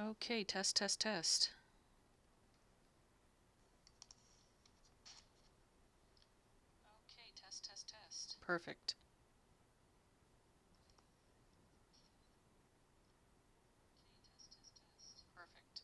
Okay, test, test, test. Okay, test, test, test. Perfect. Perfect.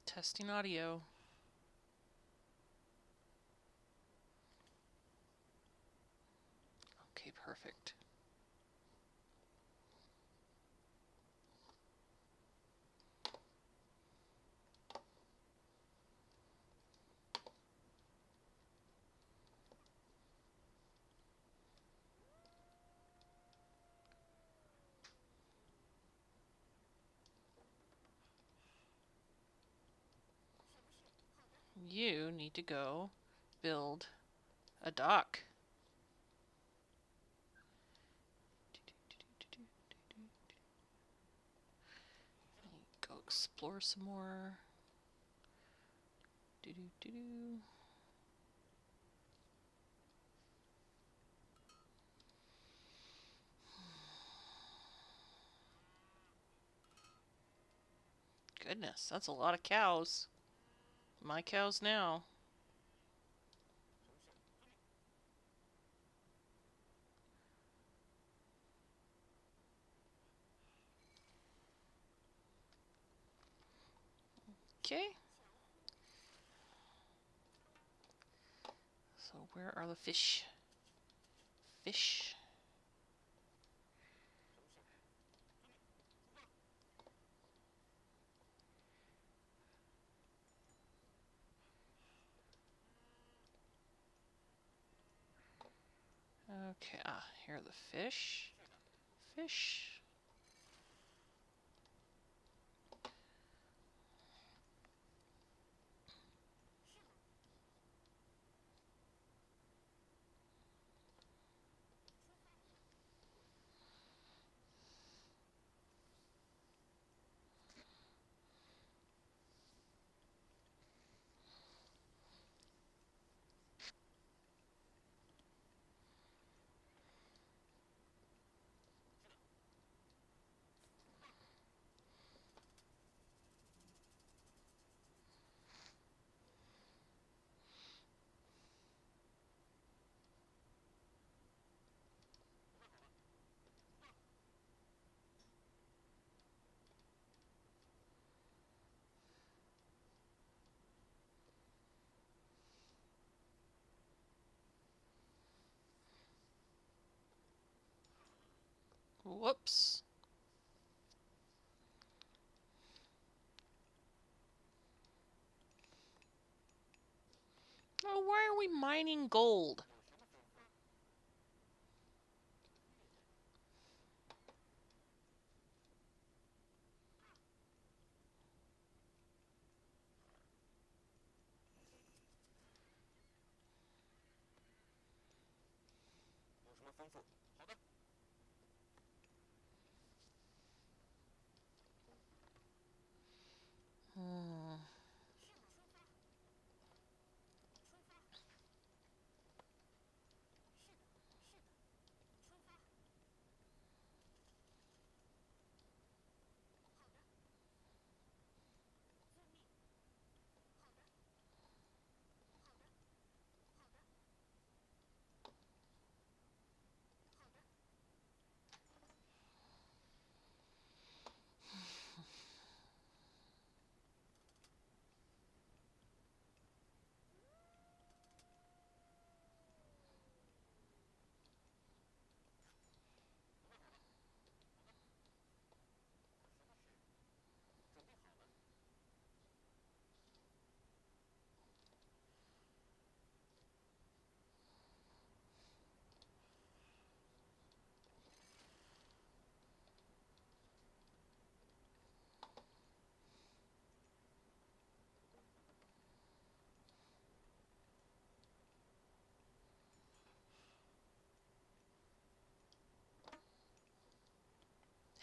Testing audio. Okay, perfect. You need to go build a dock. Go explore some more. Goodness, that's a lot of cows. My cows now. Okay. So where are the fish? Fish. Okay, here are the fish. Fish. Whoops. Oh, why are we mining gold? Hmm.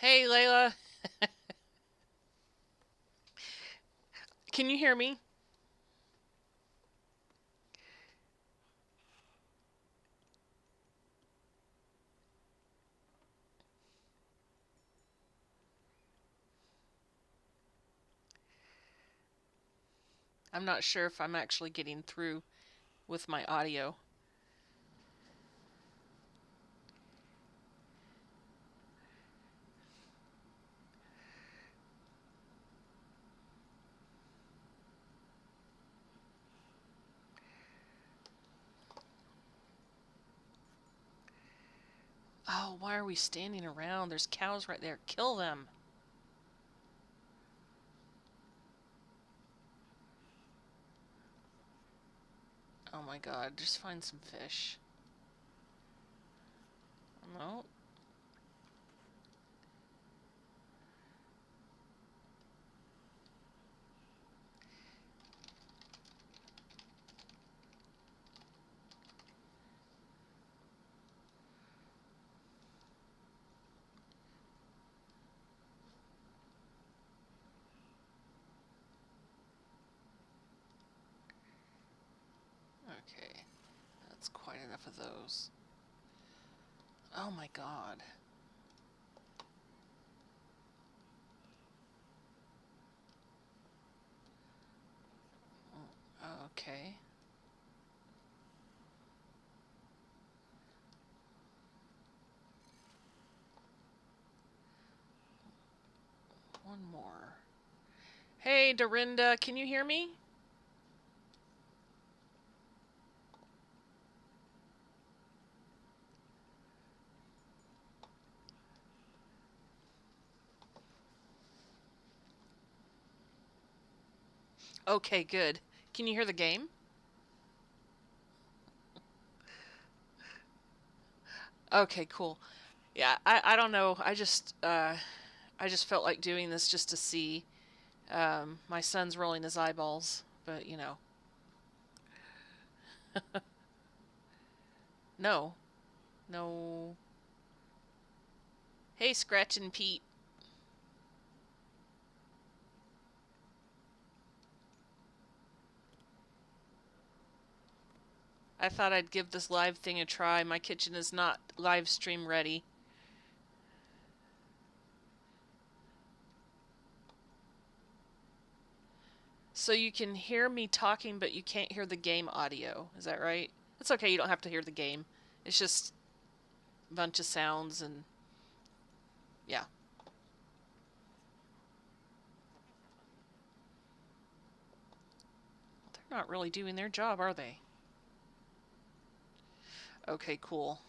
Hey, Layla. Can you hear me? I'm not sure if I'm actually getting through with my audio. Oh, why are we standing around? There's cows right there. Kill them. Oh my god, just find some fish. No. Okay, that's quite enough of those. Oh my god. Okay. One more. Hey, Dorinda, can you hear me? Okay, good. Can you hear the game? Okay, cool. Yeah, I don't know. I just felt like doing this just to see. My son's rolling his eyeballs, but you know. No. No. Hey, Scratch and Pete. I thought I'd give this live thing a try. My kitchen is not live stream ready. So you can hear me talking, but you can't hear the game audio. Is that right? It's okay, you don't have to hear the game. It's just a bunch of sounds and yeah. They're not really doing their job, are they? Okay, cool.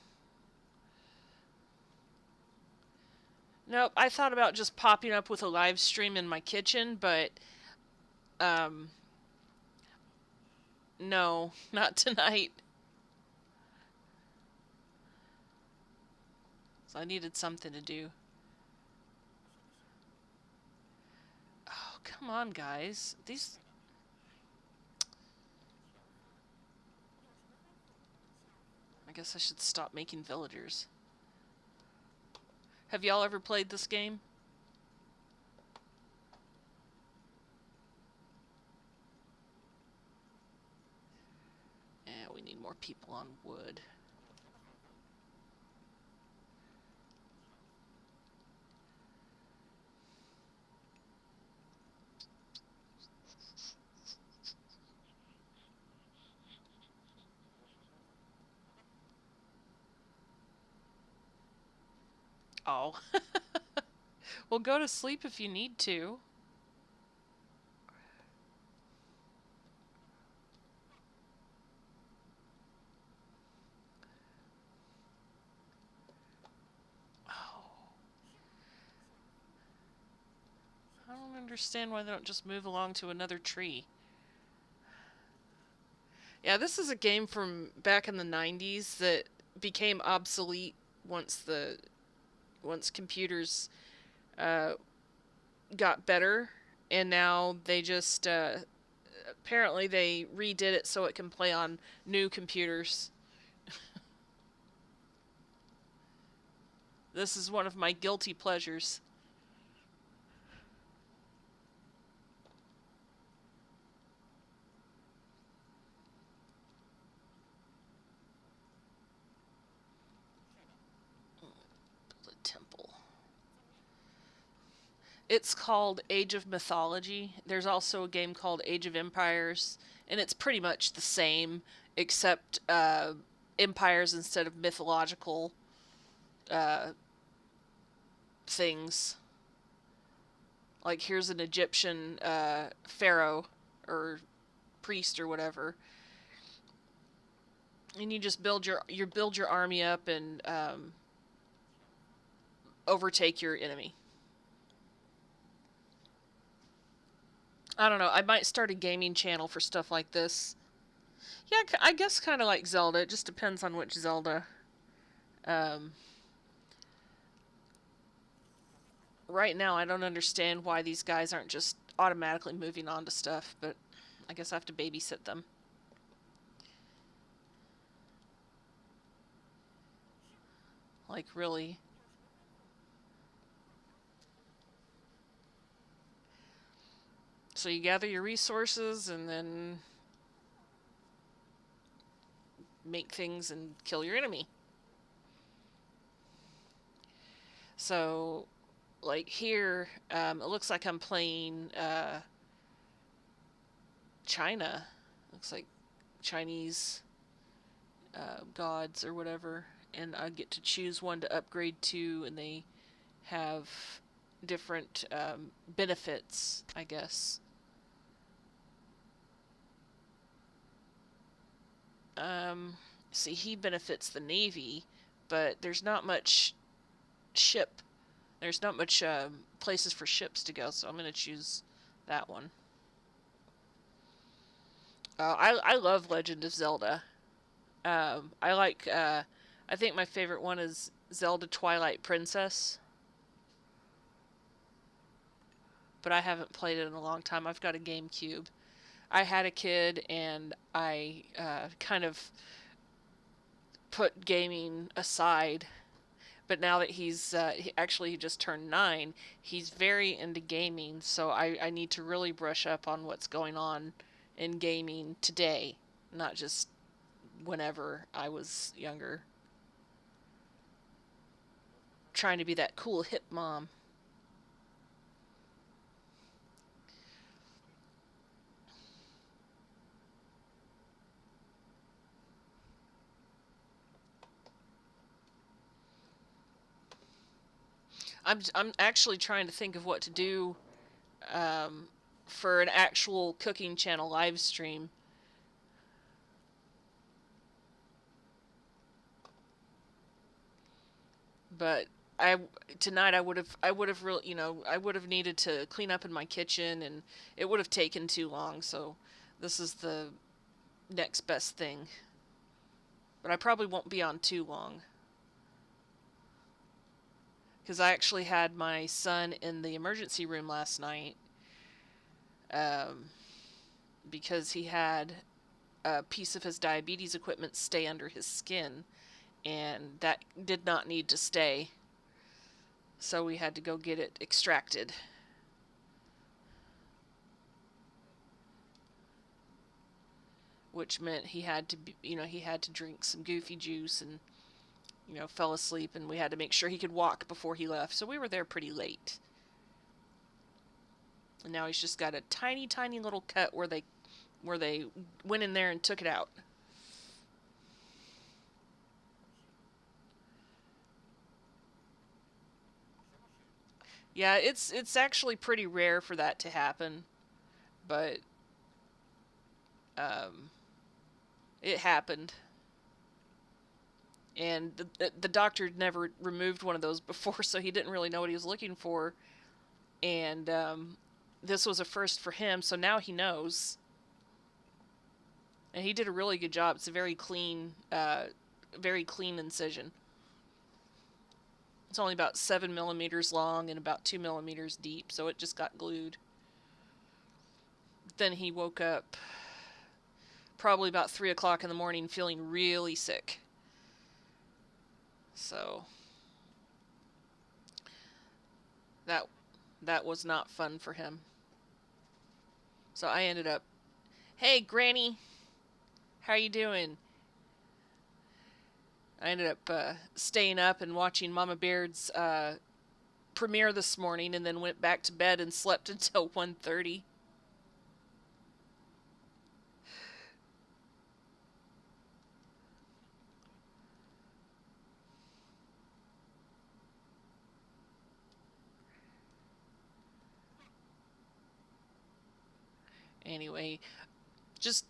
Nope, I thought about just popping up with a live stream in my kitchen, but um no, not tonight. So I needed something to do. Oh, come on, guys. These I guess I should stop making villagers. Have y'all ever played this game? Yeah, we need more people on wood. Oh. Well, go to sleep if you need to. Oh. I don't understand why they don't just move along to another tree. Yeah, this is a game from back in the 90s that became obsolete once computers uh, got better, and now they just apparently they redid it so it can play on new computers. This is one of my guilty pleasures. Build a temple. It's called Age of Mythology. There's also a game called Age of Empires, and it's pretty much the same, except empires instead of mythological uh, things. Like here's an Egyptian pharaoh or priest or whatever, and you just build your army up and overtake your enemy. I don't know. I might start a gaming channel for stuff like this. Yeah, I guess kind of like Zelda. It just depends on which Zelda. Um, right now, I don't understand why these guys aren't just automatically moving on to stuff, but I guess I have to babysit them. Like, really. So you gather your resources and then make things and kill your enemy. So, like here, it looks like I'm playing China. Looks like Chinese gods or whatever, and I get to choose one to upgrade to, and they have different benefits, I guess. Um, See, he benefits the Navy, but there's not much ship. There's not much places for ships to go, so I'm going to choose that one. I love Legend of Zelda. I like. I think my favorite one is Zelda Twilight Princess, but I haven't played it in a long time. I've got a GameCube. I had a kid, and I kind of put gaming aside. But now that he just turned 9, he's very into gaming. So I need to really brush up on what's going on in gaming today, not just whenever I was younger. Trying to be that cool hip mom. I'm actually trying to think of what to do um, for an actual cooking channel live stream. But I tonight I would have really, I would have needed to clean up in my kitchen, and it would have taken too long. So this is the next best thing. But I probably won't be on too long, because I actually had my son in the emergency room last night um, because he had a piece of his diabetes equipment stay under his skin. and that did not need to stay. So we had to go get it extracted. Which meant he had to be, he had to drink some goofy juice and, fell asleep, and we had to make sure he could walk before he left. So we were there pretty late. And now he's just got a tiny, tiny little cut where they went in there and took it out. Yeah, it's actually pretty rare for that to happen, but um, it happened. And the doctor had never removed one of those before, so he didn't really know what he was looking for. And this was a first for him, so now he knows. And he did a really good job. It's a very clean incision. It's only about 7 millimeters long and about 2 millimeters deep, so it just got glued. Then he woke up probably about 3 o'clock in the morning feeling really sick. So that that was not fun for him. So I ended up, "Hey, Granny, how you doing?" I ended up staying up and watching Mama Baird's premiere this morning, and then went back to bed and slept until 1:30. Anyway, just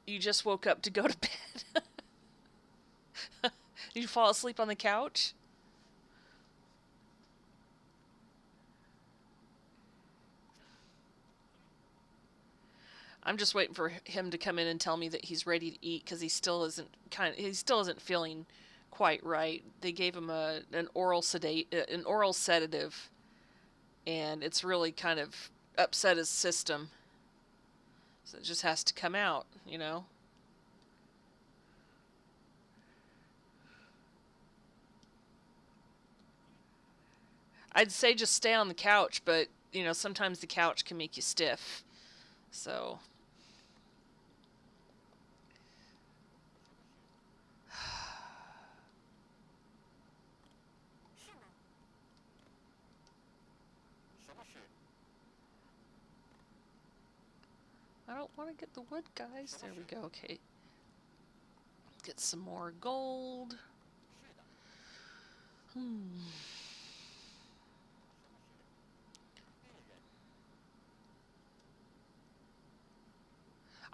you just woke up to go to bed. Did you fall asleep on the couch? I'm just waiting for him to come in and tell me that he's ready to eat, because he still isn't feeling quite right. They gave him an oral sedative, and it's really kind of upset his system. So it just has to come out. I'd say just stay on the couch, but sometimes the couch can make you stiff. So I don't want to get the wood, guys. There we go. Okay. Get some more gold.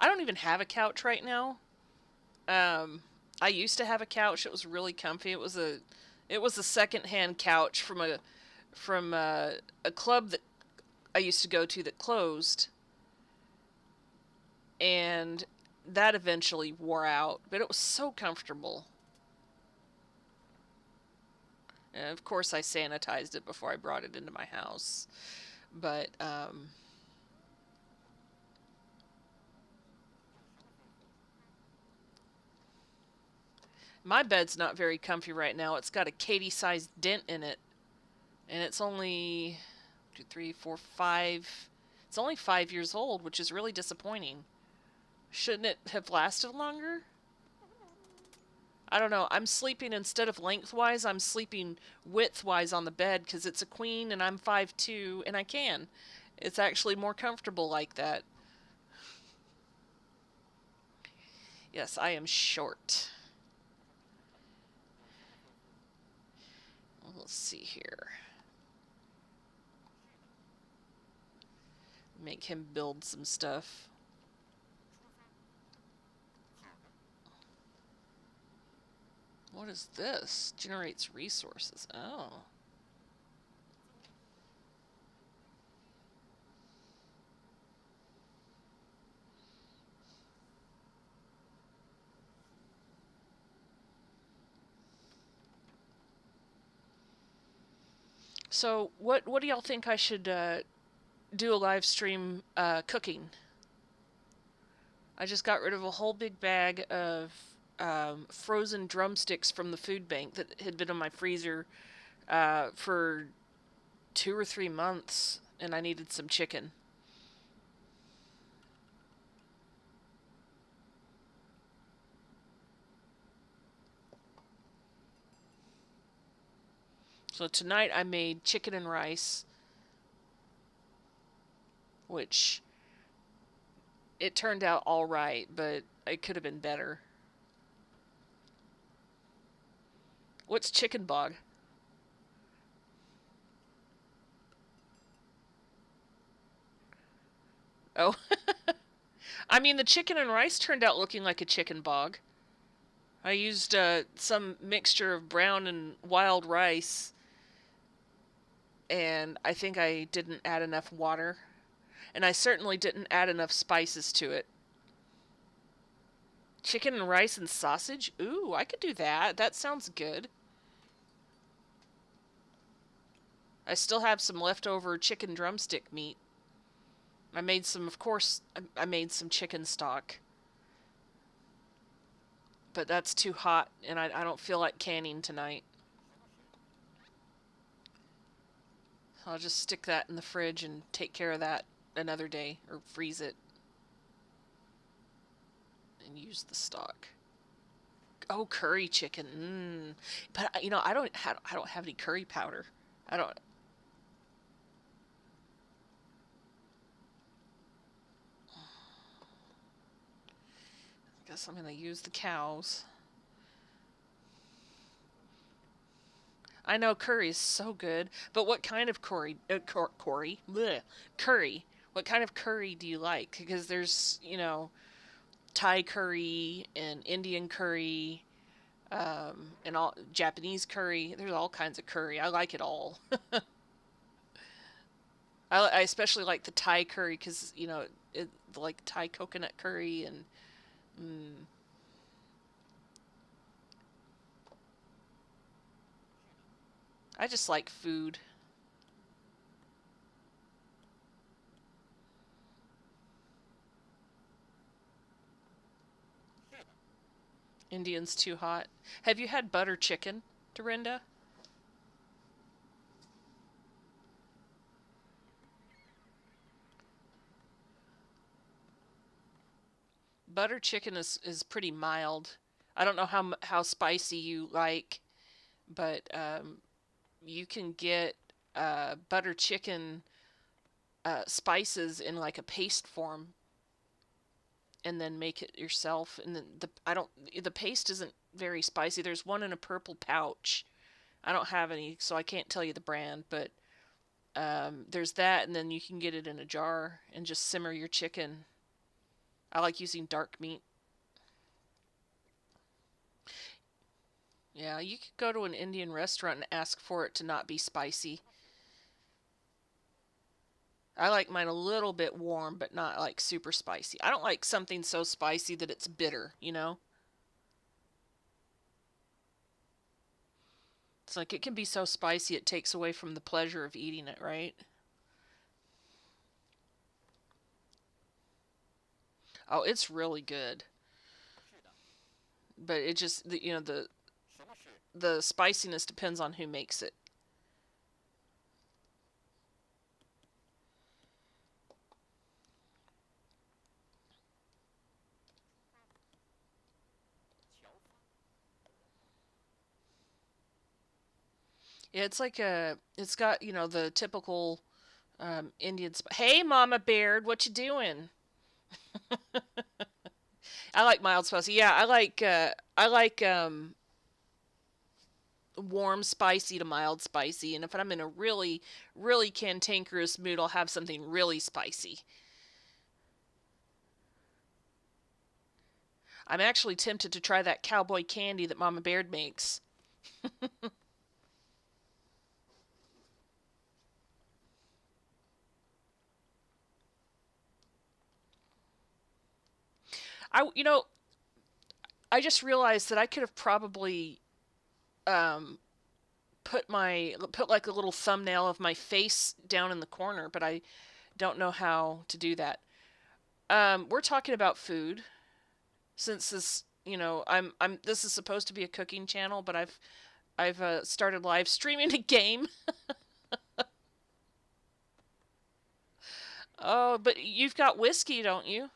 I don't even have a couch right now. Um, I used to have a couch. It was really comfy. It was a secondhand couch from a club that I used to go to that closed, and that eventually wore out. But it was so comfortable. And of course, I sanitized it before I brought it into my house. But my bed's not very comfy right now. It's got a Katie-sized dent in it, and it's only 2, 3, 4, 5. It's only 5 years old, which is really disappointing. Shouldn't it have lasted longer? I don't know. I'm sleeping, instead of lengthwise, I'm sleeping widthwise on the bed because it's a queen and I'm 5'2", and I can. It's actually more comfortable like that. Yes, I am short. Let's see here. Make him build some stuff. What is this? Generates resources. Oh. So, what do y'all think I should do a live stream cooking? I just got rid of a whole big bag of frozen drumsticks from the food bank that had been in my freezer for 2 or 3 months, and I needed some chicken. So tonight I made chicken and rice, which it turned out all right, but it could have been better. What's chicken bog? Oh, I mean, the chicken and rice turned out looking like a chicken bog. I used some mixture of brown and wild rice, and I think I didn't add enough water. And I certainly didn't add enough spices to it. Chicken and rice and sausage? Ooh, I could do that. That sounds good. I still have some leftover chicken drumstick meat. I made some, of course, I made some chicken stock. But that's too hot, and I don't feel like canning tonight. I'll just stick that in the fridge and take care of that another day, or freeze it and use the stock. Oh, curry chicken. But I don't have any curry powder. I don't. I guess I'm gonna use the cows. I know curry is so good, but what kind of curry? Curry. What kind of curry do you like? Because there's, Thai curry and Indian curry, and all Japanese curry. There's all kinds of curry. I like it all. I especially like the Thai curry because like Thai coconut curry and mm, I just like food. Indian's too hot. Have you had butter chicken, Dorinda? Butter chicken is pretty mild. I don't know how spicy you like, but you can get butter chicken spices in like a paste form, and then make it yourself. And then the paste isn't very spicy. There's one in a purple pouch. I don't have any, so I can't tell you the brand, but there's that, and then you can get it in a jar and just simmer your chicken. I like using dark meat. Yeah, you could go to an Indian restaurant and ask for it to not be spicy. I like mine a little bit warm, but not like super spicy. I don't like something so spicy that it's bitter. It's like it can be so spicy it takes away from the pleasure of eating it, right? Oh, it's really good. But it just the spiciness depends on who makes it. Yeah, it's got, the typical Indian Hey, Mama Baird, what you doing? I like mild spicy. Yeah, I like warm spicy to mild spicy, and if I'm in a really really cantankerous mood, I'll have something really spicy. I'm actually tempted to try that cowboy candy that Mama Baird makes. I just realized that I could have probably um put like a little thumbnail of my face down in the corner, but I don't know how to do that. We're talking about food since this, this is supposed to be a cooking channel, but I've started live streaming a game. Oh, but you've got whiskey, don't you?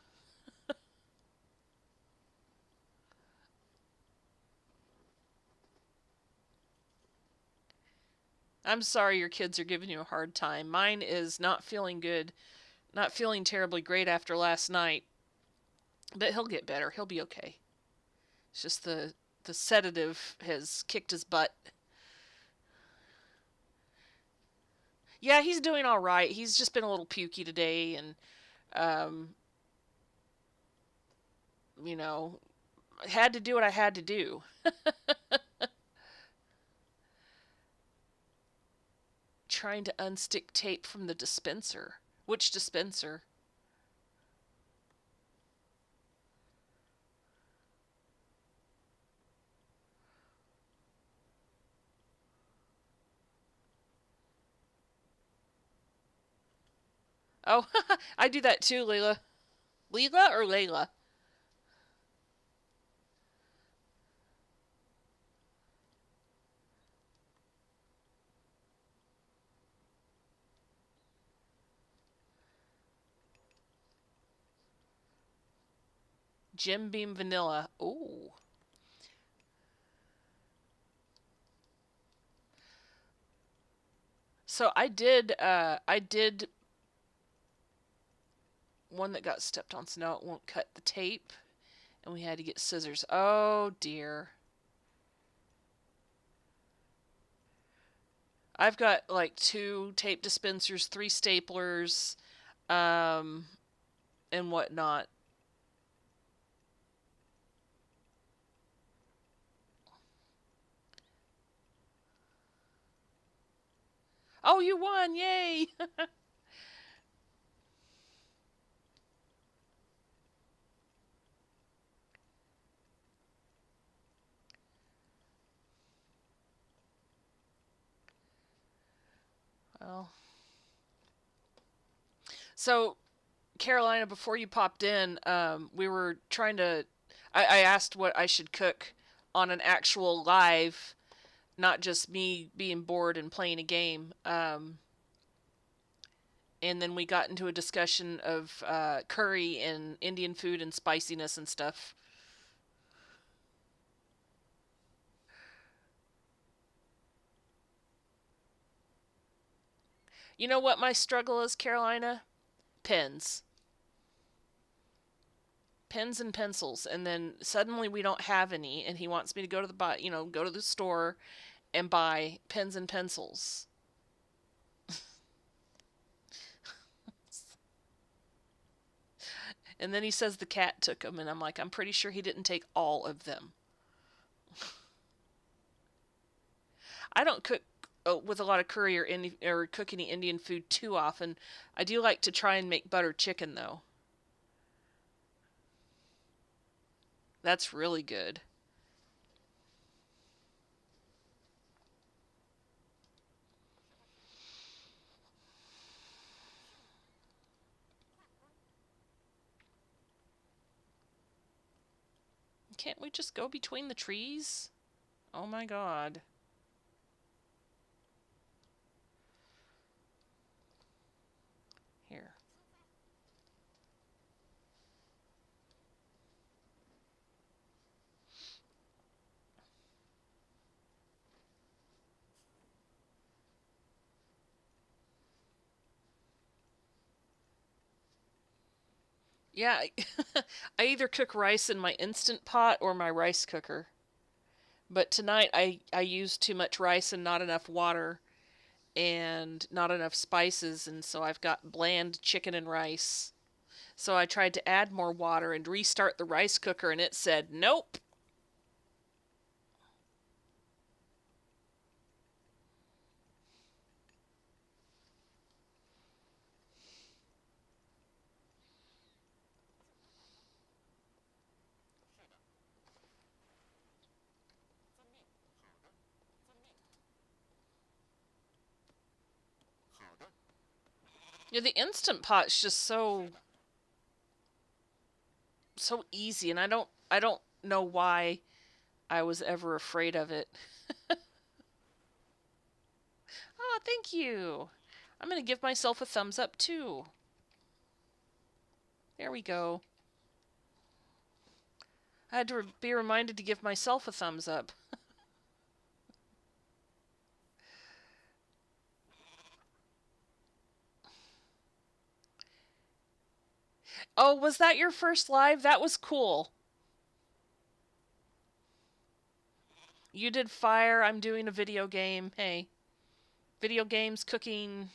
I'm sorry your kids are giving you a hard time. Mine is not feeling good, not feeling terribly great after last night, but he'll get better. He'll be okay. It's just the sedative has kicked his butt. Yeah, he's doing all right. He's just been a little pukey today, and um, you know, had to do what I had to do. Trying to unstick tape from the dispenser. Which dispenser? Oh, I do that too, Leila. Leila or Layla? Jim Beam Vanilla. Ooh. So I did one that got stepped on, so now it won't cut the tape, and we had to get scissors. Oh dear. I've got like two tape dispensers, three staplers, um, and whatnot. Oh, you won! Yay! Well, so Carolina, before you popped in, we were trying to. I asked what I should cook on an actual live, not just me being bored and playing a game. And then we got into a discussion of curry and Indian food and spiciness and stuff. You know what my struggle is, Carolina? Pens. Pens and pencils. And then suddenly we don't have any, and he wants me to go to go to the store and buy pens and pencils. And then he says the cat took them, and I'm like, I'm pretty sure he didn't take all of them. I don't cook with a lot of curry or cook any Indian food too often. I do like to try and make butter chicken though. That's really good. Can't we just go between the trees? Oh my god. Here. Yeah, I either cook rice in my instant pot or my rice cooker. But tonight I used too much rice and not enough water and not enough spices, and so I've got bland chicken and rice. So I tried to add more water and restart the rice cooker, and it said nope. Yeah, the instant pot's just so so easy, and I don't know why I was ever afraid of it. Oh, thank you. I'm gonna give myself a thumbs up too. There we go. I had to be reminded to give myself a thumbs up. Oh, was that your first live? That was cool. You did fire, I'm doing a video game. Hey, video games, cooking.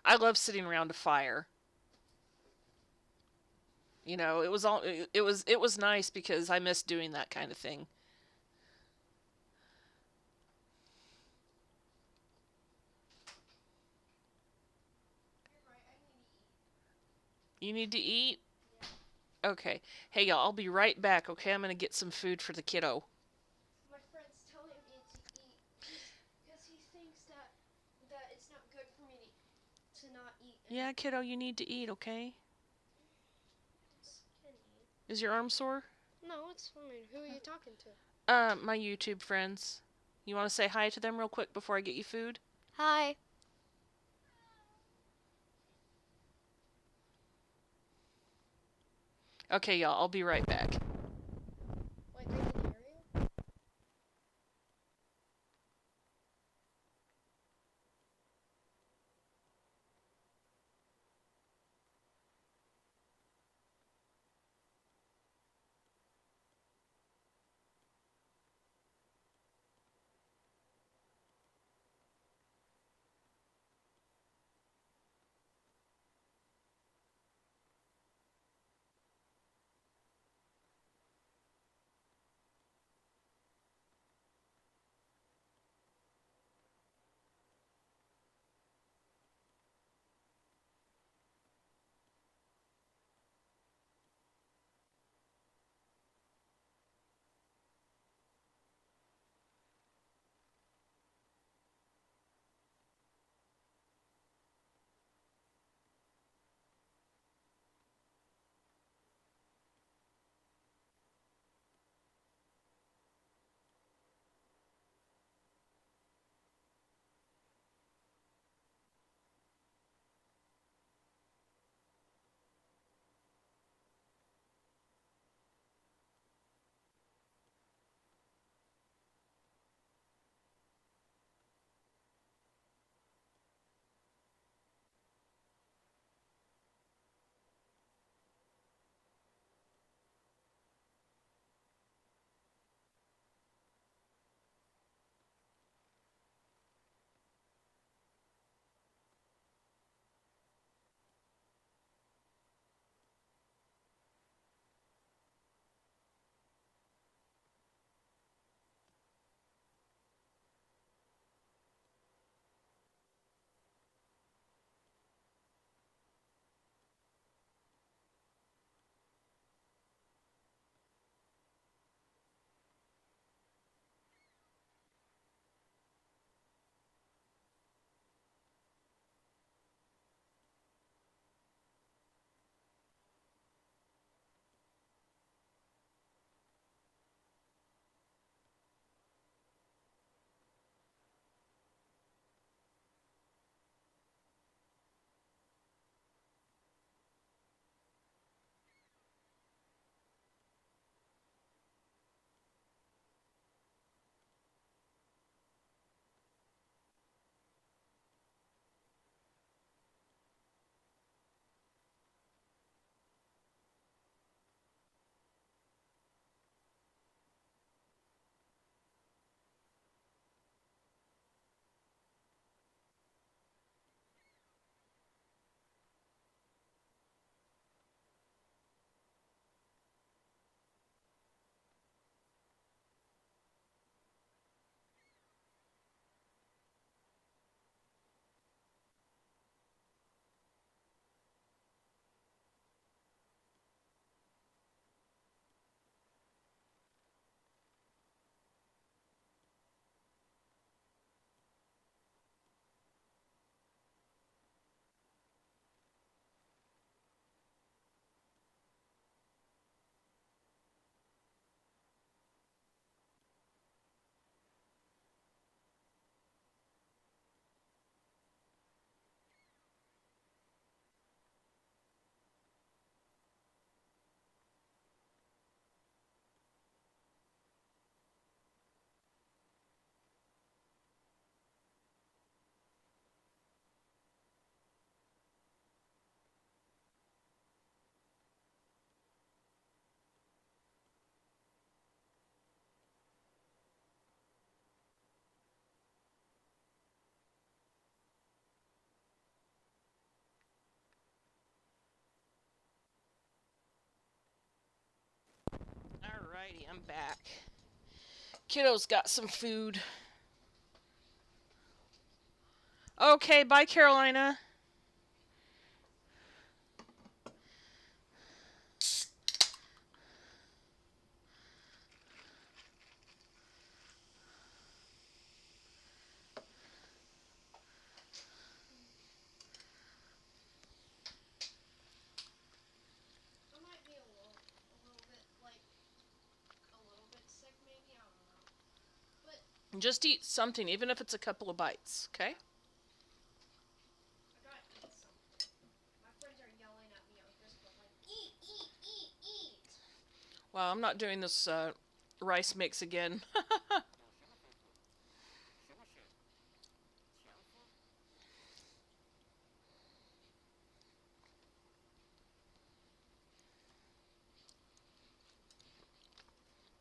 I love sitting around a fire. You know, it was nice because I miss doing that kind of thing. You need to eat? Okay. Hey y'all, I'll be right back, okay? I'm gonna get some food for the kiddo. My friend's telling me to eat because he thinks that it's not good for me to not eat. Yeah, kiddo, you need to eat, okay? Can eat. Is your arm sore? No, it's fine. Who are you talking to? My YouTube friends. You want to say hi to them real quick before I get you food? Hi. Okay, y'all, I'll be right back. Like, are you in the area? Alrighty, I'm back. Kiddo's got some food. Okay, bye, Carolina. I might be a little bit like a little bit sick, maybe. I don't know. But Just eat something, even if it's a couple of bites, okay? I gotta eat something. My friends are yelling at me on Facebook like, eat, eat, eat, eat. Well, I'm not doing this rice mix again.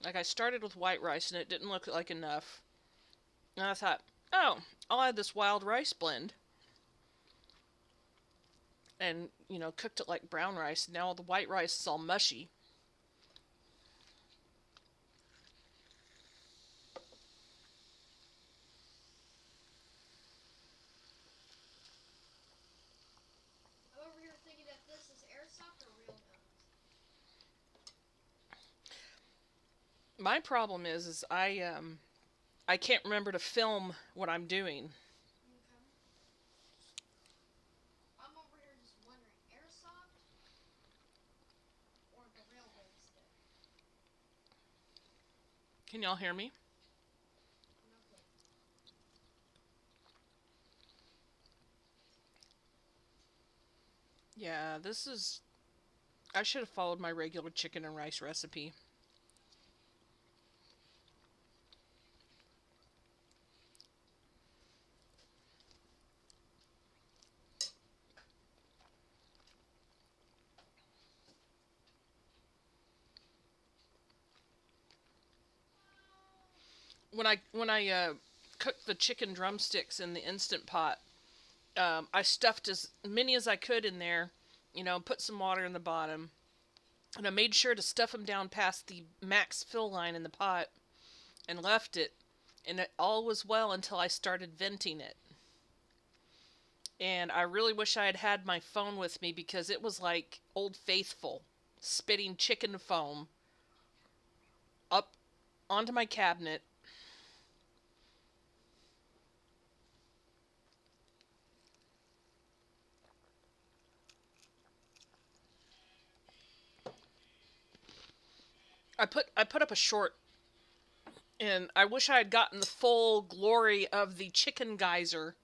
Like, I started with white rice and it didn't look like enough. And I thought, oh, I'll add this wild rice blend. And, cooked it like brown rice. Now the white rice is all mushy. I'm over here thinking if this is airsoft or real guns. My problem is I can't remember to film what I'm doing. Okay. I'm over here just wondering, airsoft or the real gun stick? Can y'all hear me? No clue. Yeah, I should have followed my regular chicken and rice recipe. When I cooked the chicken drumsticks in the instant pot, I stuffed as many as I could in there. Put some water in the bottom, and I made sure to stuff them down past the max fill line in the pot, and left it. And it all was well until I started venting it. And I really wish I had had my phone with me because it was like Old Faithful, spitting chicken foam up onto my cabinet. I put up a short, and I wish I had gotten the full glory of the chicken geyser.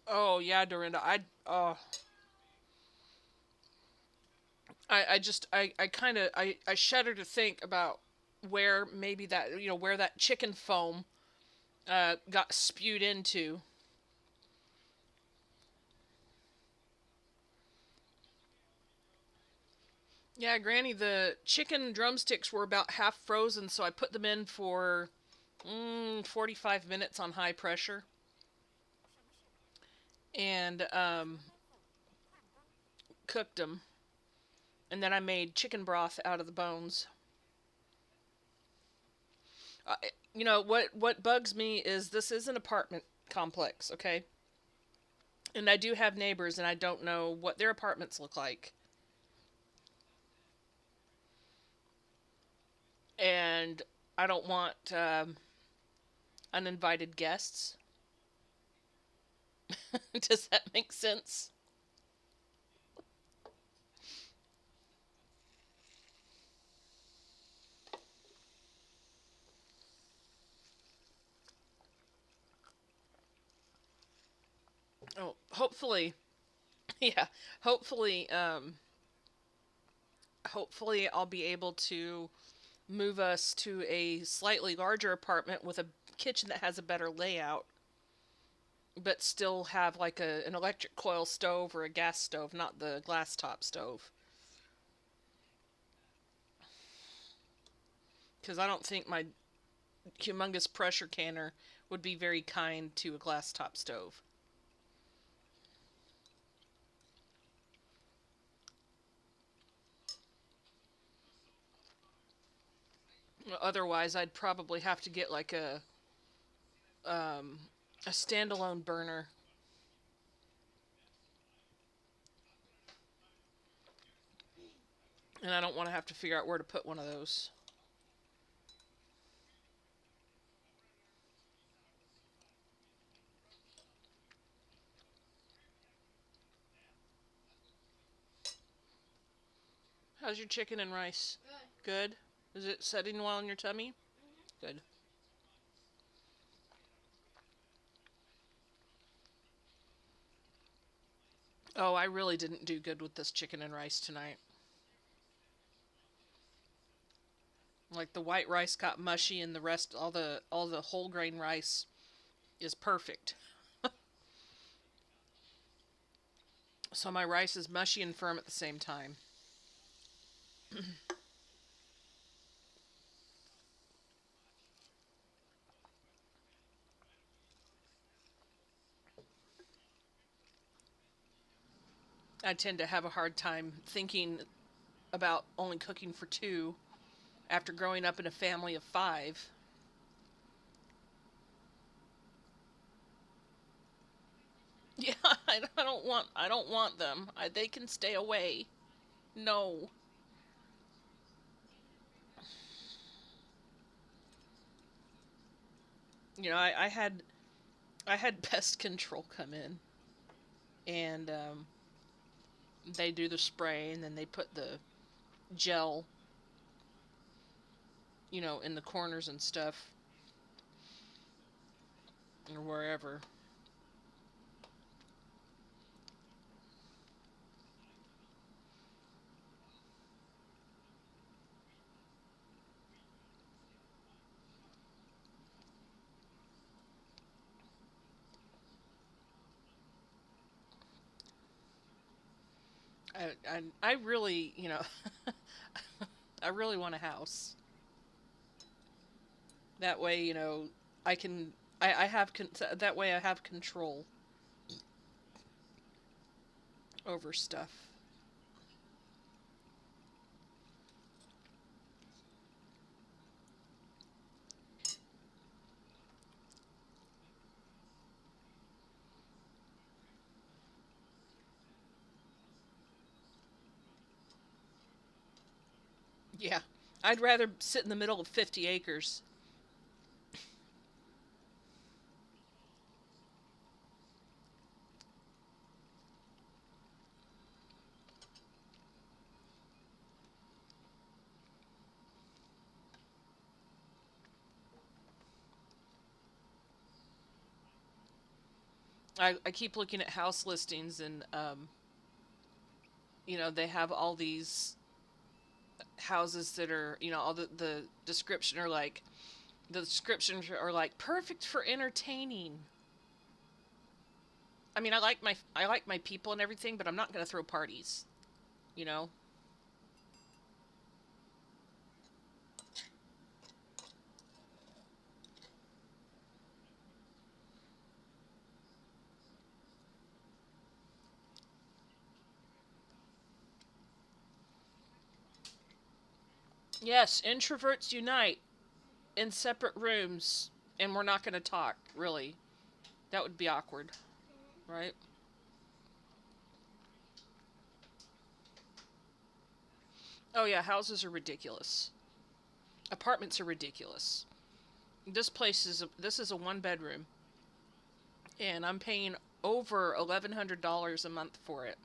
Oh yeah, Dorinda. I kind of I shudder to think about where maybe that where that chicken foam got spewed into. Yeah, Granny, the chicken drumsticks were about half frozen, so I put them in for 45 minutes on high pressure, and cooked them. And then I made chicken broth out of the bones. Uh, what bugs me is this is an apartment complex, okay? And I do have neighbors, and I don't know what their apartments look like. And I don't want uninvited guests. Does that make sense? Oh, hopefully, yeah. Hopefully, hopefully I'll be able to move us to a slightly larger apartment with a kitchen that has a better layout. but still have like an electric coil stove or a gas stove, not the glass top stove. Because I don't think my humongous pressure canner would be very kind to a glass top stove. Otherwise, I'd probably have to get like um, a standalone burner. And I don't want to have to figure out where to put one of those. How's your chicken and rice? Good. Good? Is it setting well in your tummy? Mm-hmm. Good. Oh, I really didn't do good with this chicken and rice tonight. Like the white rice got mushy and the rest all the whole grain rice is perfect. So my rice is mushy and firm at the same time. I tend to have a hard time thinking about only cooking for two after growing up in a family of five. Yeah, I don't want them. They can stay away. No. I had pest control come in, and they do the spray, and then they put the gel, in the corners and stuff, or wherever. I really, I really want a house. That way, I can, I have, that way I have control over stuff. Yeah. I'd rather sit in the middle of 50 acres. I keep looking at house listings, and they have all these houses that are, all the description are like the descriptions are like perfect for entertaining. I mean, I like my people and everything, but I'm not going to throw parties, you know. Yes, introverts unite in separate rooms, and we're not going to talk, really. That would be awkward, Mm-hmm. right? Oh yeah, houses are ridiculous. Apartments are ridiculous. This is a one bedroom, and I'm paying over $1,100 a month for it.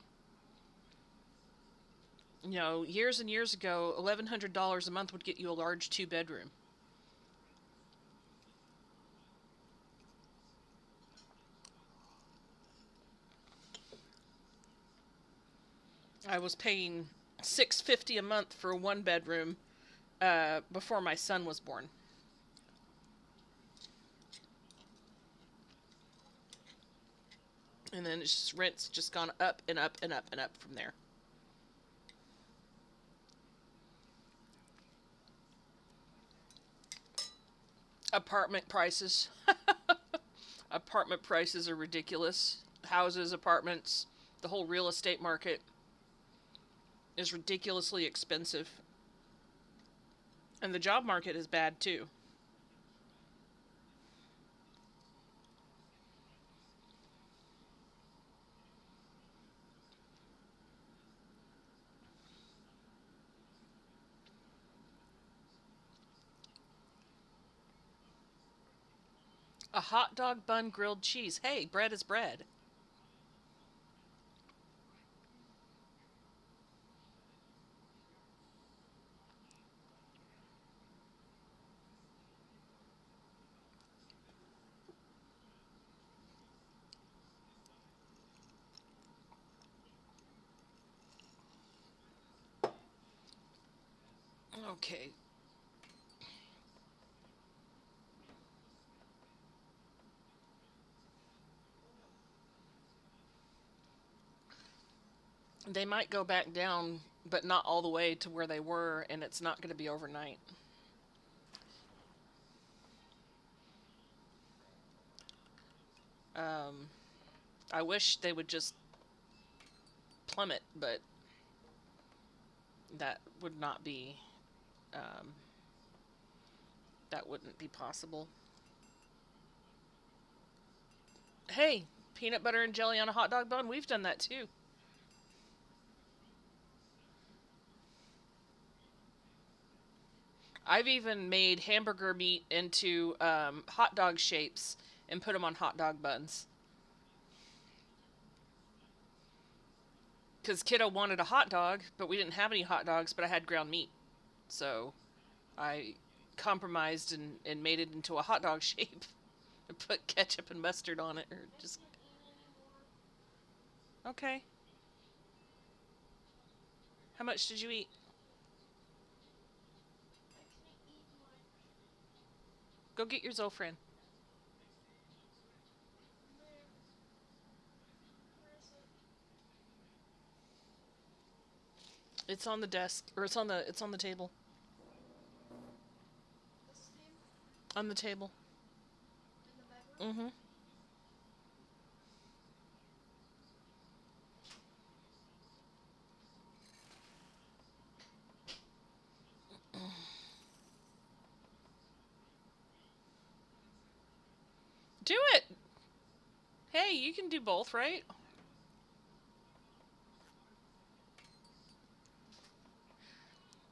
Years and years ago, $1,100 a month would get you a large two bedroom. I was paying $650 a month for a one bedroom before my son was born. And then it's just rent's just gone up and up and up and up from there. Apartment prices. Apartment prices are ridiculous. Houses, apartments, the whole real estate market is ridiculously expensive. And the job market is bad too. A hot dog bun, grilled cheese. Hey, bread is bread. Okay. They might go back down, but not all the way to where they were, and it's not going to be overnight. Um, I wish they would just plummet, but that would not be, um, that wouldn't be possible. Hey, peanut butter and jelly on a hot dog bun, we've done that too. I've even made hamburger meat into hot dog shapes and put them on hot dog buns. Because kiddo wanted a hot dog, but we didn't have any hot dogs, but I had ground meat. So I compromised and made it into a hot dog shape. And put ketchup and mustard on it, or I just can't eat anymore. okay. How much did you eat? I couldn't eat much. Go get your Zofran. Where? Where is it? It's on the desk, or it's on the table. This thing? On the table. In the bedroom? Mm-hmm. Do it. Hey, you can do both, right?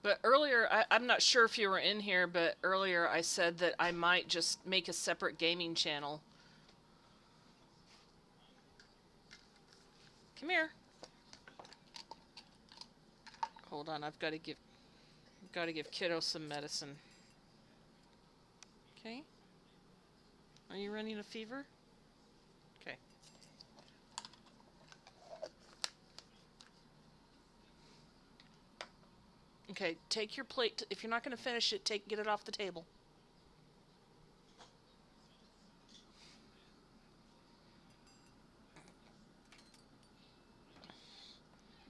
But earlier, I'm not sure if you were in here, but earlier I said that I might just make a separate gaming channel. Come here. Hold on, I've got to give kiddo some medicine. Okay. Are you running a fever? Okay. Okay, take your plate. If you're not going to finish it, get it off the table.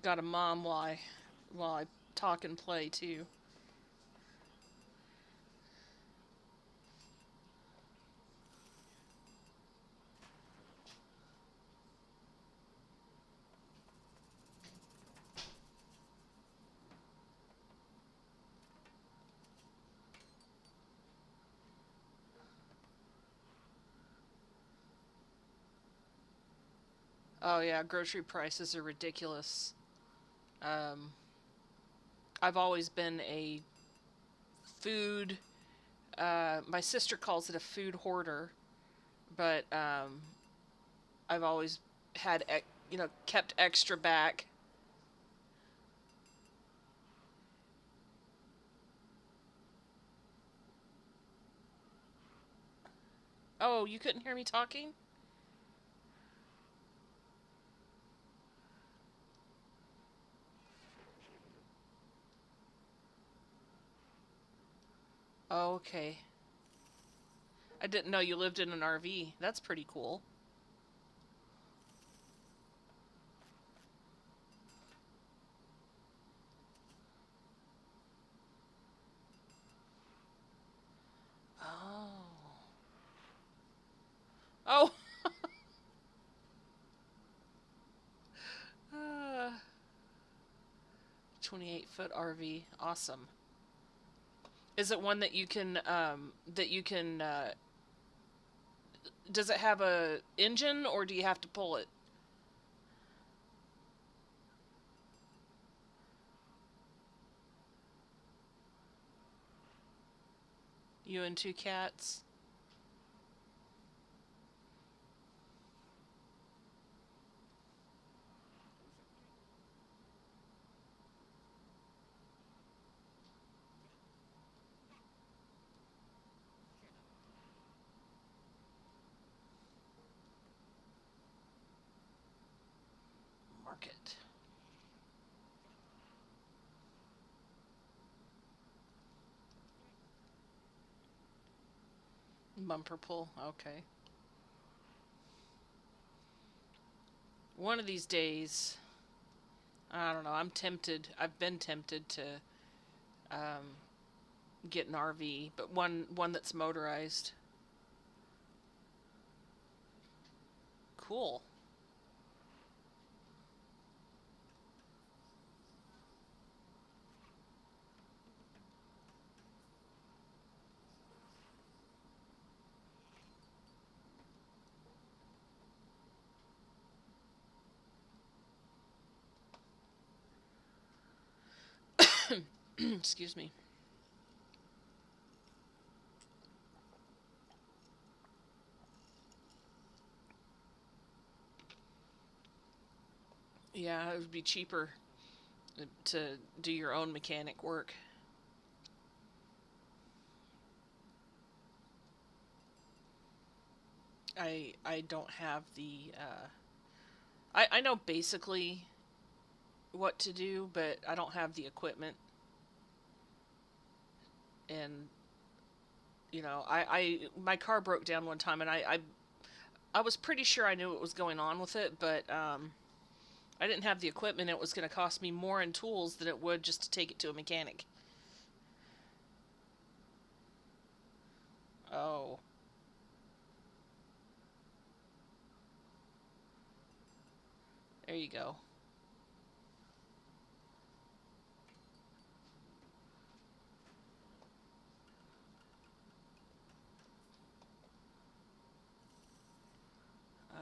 Got a mom while I talk and play too. Oh yeah, grocery prices are ridiculous. Um, I've always been a food. My sister calls it a food hoarder, but I've always had, kept extra back. Oh, you couldn't hear me talking? Oh, okay. I didn't know you lived in an RV. That's pretty cool. Oh, uh, 28-foot RV. Awesome. Is it one that you can does it have a engine or do you have to pull it? You and two cats? Market. Bumper pull. Okay. One of these days, I don't know. I'm tempted. I've been tempted to um, get an RV, but one that's motorized. Cool. Excuse me. Yeah, it would be cheaper to do your own mechanic work. I don't have the I know basically what to do, but I don't have the equipment. And I my car broke down one time, and I was pretty sure I knew what was going on with it, but I didn't have the equipment. It was going to cost me more in tools than it would just to take it to a mechanic. Oh, there you go.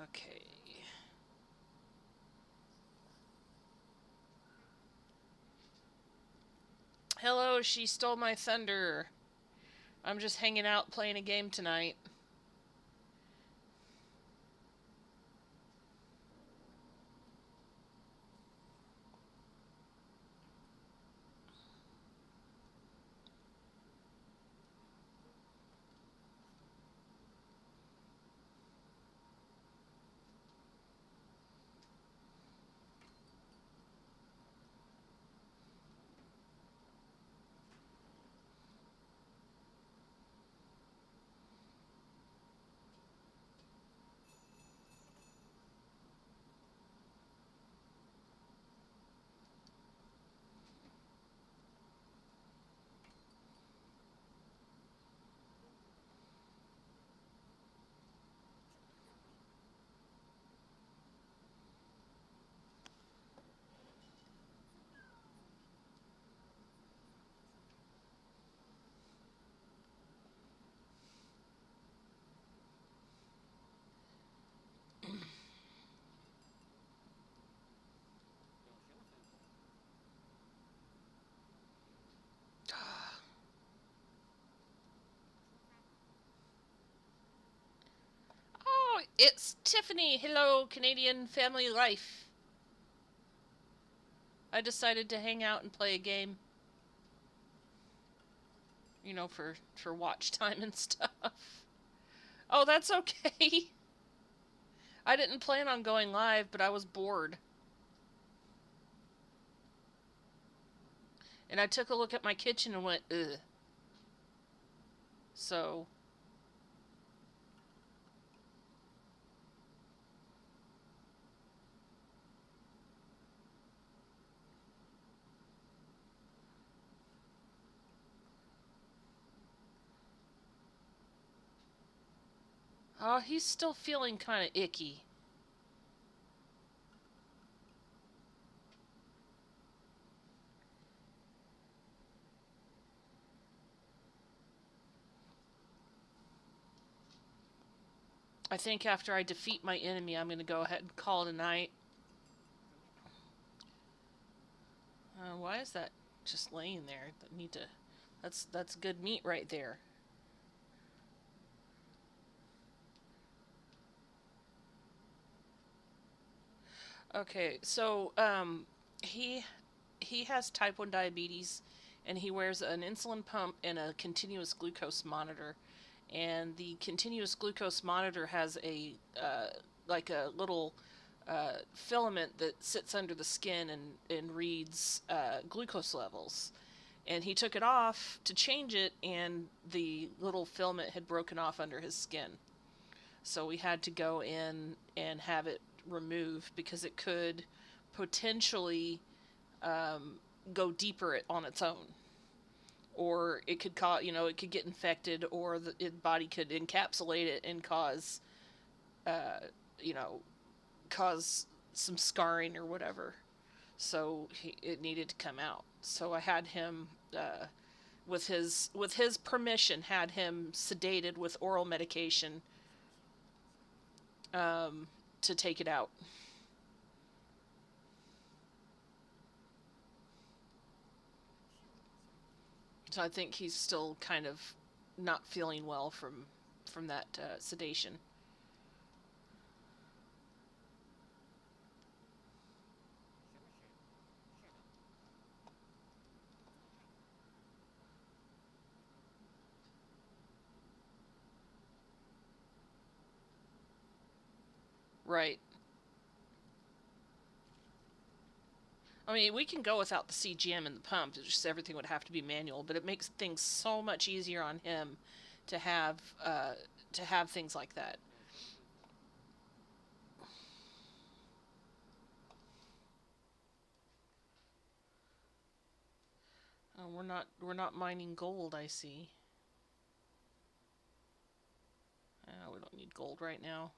Okay. Hello, she stole my thunder. I'm just hanging out playing a game tonight. Oh, it's Tiffany. Hello, Canadian family life. I decided to hang out and play a game, for watch time and stuff. Oh, that's okay. I didn't plan on going live, but I was bored. And I took a look at my kitchen and went, ugh. So, Oh, he's still feeling kind of icky. I think after I defeat my enemy, I'm going to go ahead and call it a night. Why is that just laying there? I need to. That's good meat right there. Okay, so he he has type 1 diabetes, and he wears an insulin pump and a continuous glucose monitor. And the continuous glucose monitor has a like a little filament that sits under the skin and reads glucose levels. And he took it off to change it, and the little filament had broken off under his skin. So we had to go in and have it removed because it could potentially go deeper on its own, or it could cause, it could get infected, or the body could encapsulate it and cause uh, you know cause some scarring or whatever. So it needed to come out. So I had him with his permission, had him sedated with oral medication um, to take it out. So I think he's still kind of not feeling well from that sedation. Right. I mean, we can go without the CGM and the pump. It's just everything would have to be manual, but it makes things so much easier on him to have uh, to have things like that. We're not mining gold. I see. We don't need gold right now.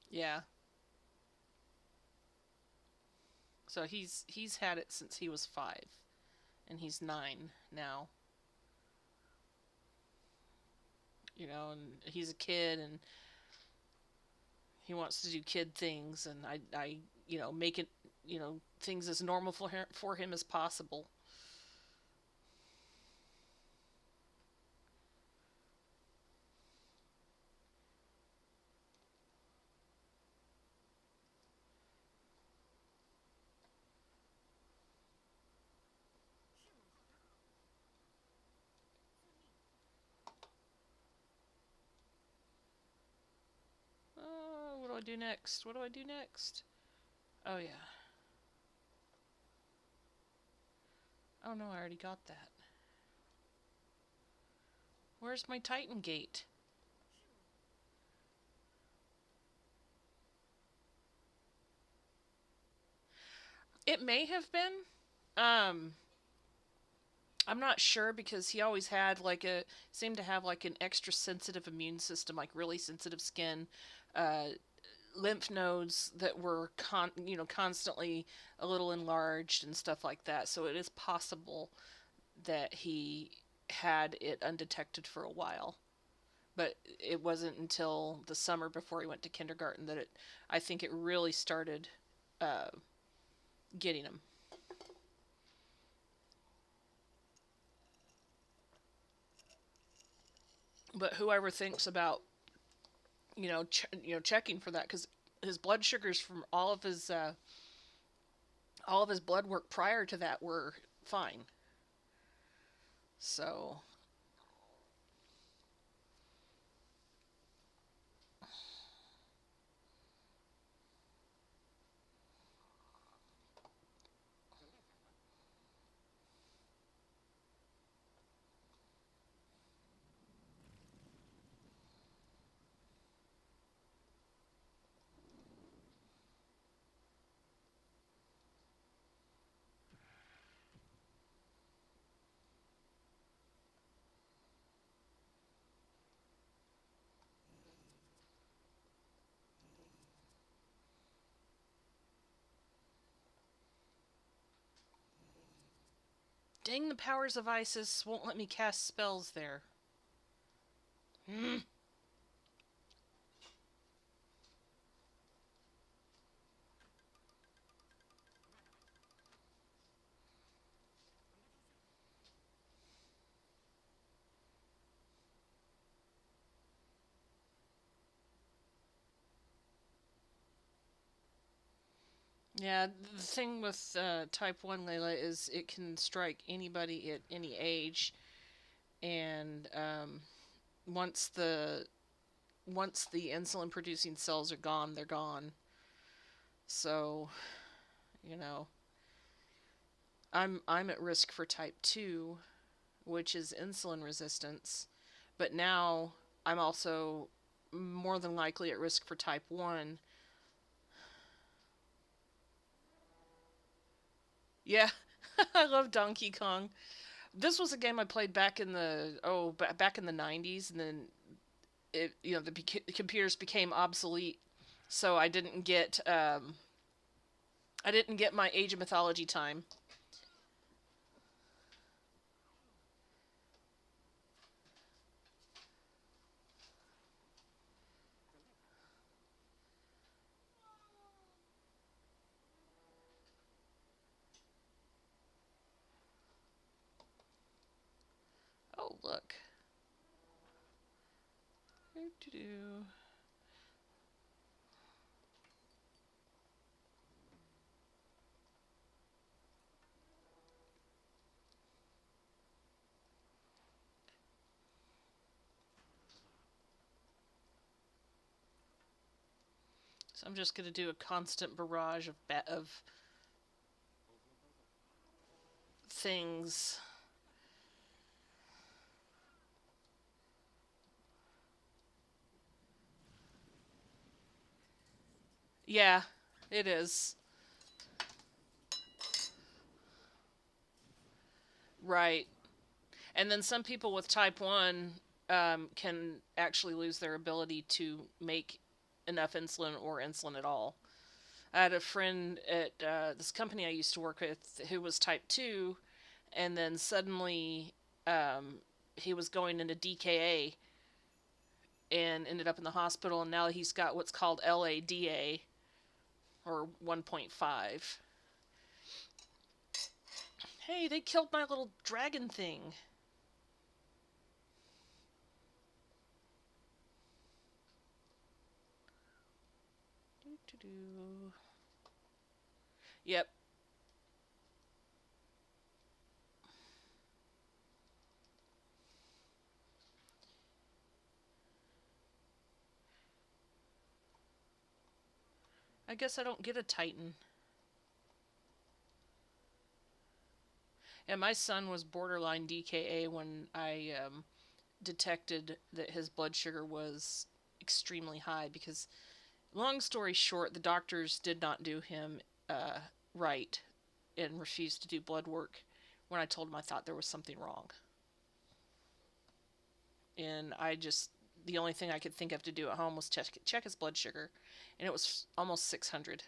Yeah. So he's had it since he was 5, and he's 9 now. And he's a kid, and he wants to do kid things, and I make it, things as normal for him as possible. What do I do next? What do I do next? Oh yeah. Oh no, I already got that. Where's my Titan Gate? It may have been. Um, I'm not sure because he always had seemed to have like an extra sensitive immune system, like really sensitive skin, uh, lymph nodes that were constantly a little enlarged and stuff like that. So it is possible that he had it undetected for a while. But it wasn't until the summer before he went to kindergarten that I think it really started uh, getting him. But whoever thinks about checking for that, because his blood sugars from all of his blood work prior to that were fine. So Dang, the powers of Isis won't let me cast spells there. Hmm. Yeah, the thing with Type 1 Layla is it can strike anybody at any age, and once the once the insulin producing cells are gone, they're gone. So, you know, I'm at risk for type 2, which is insulin resistance, but now I'm also more than likely at risk for type 1. Yeah, I love Donkey Kong. This was a game I played back in the back in the 90s, and then the computers became obsolete, so I didn't get my Age of Mythology time. Oh, look. Doo-doo-doo. So I'm just gonna do a constant barrage of things. Yeah, it is. Right. And then some people with type 1 can actually lose their ability to make enough insulin or insulin at all. I had a friend at this company I used to work with who was type 2, and then suddenly he was going into DKA and ended up in the hospital, and now he's got what's called LADA, or 1.5. Hey, they killed my little dragon thing. Doo-doo-doo. Yep. I guess I don't get a Titan. And my son was borderline DKA when I detected that his blood sugar was extremely high because, long story short, the doctors did not do him right and refused to do blood work when I told him I thought there was something wrong. And the only thing I could think of to do at home was check his blood sugar, and it was almost 600.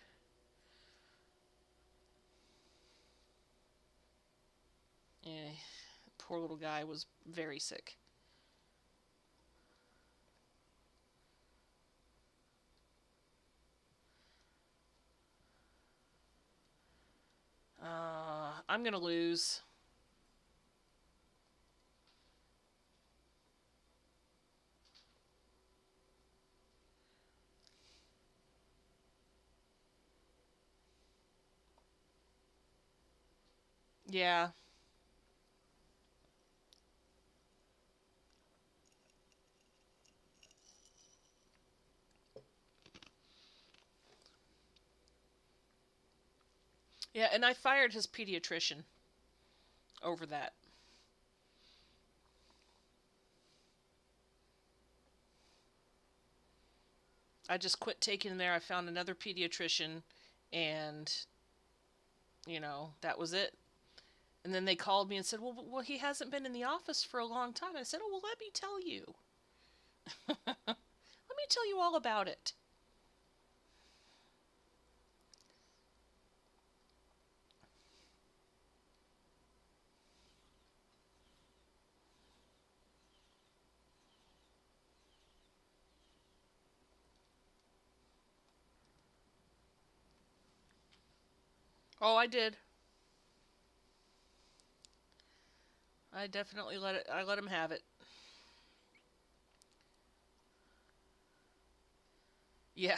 Yeah, poor little guy was very sick. I'm gonna lose. Yeah. Yeah, and I fired his pediatrician over that. I just quit taking him there. I found another pediatrician, and that was it. And then they called me and said, "Well, he hasn't been in the office for a long time." I said, "Oh, well, let me tell you. Let me tell you all about it." Oh, I did. I definitely let it. I let him have it. Yeah.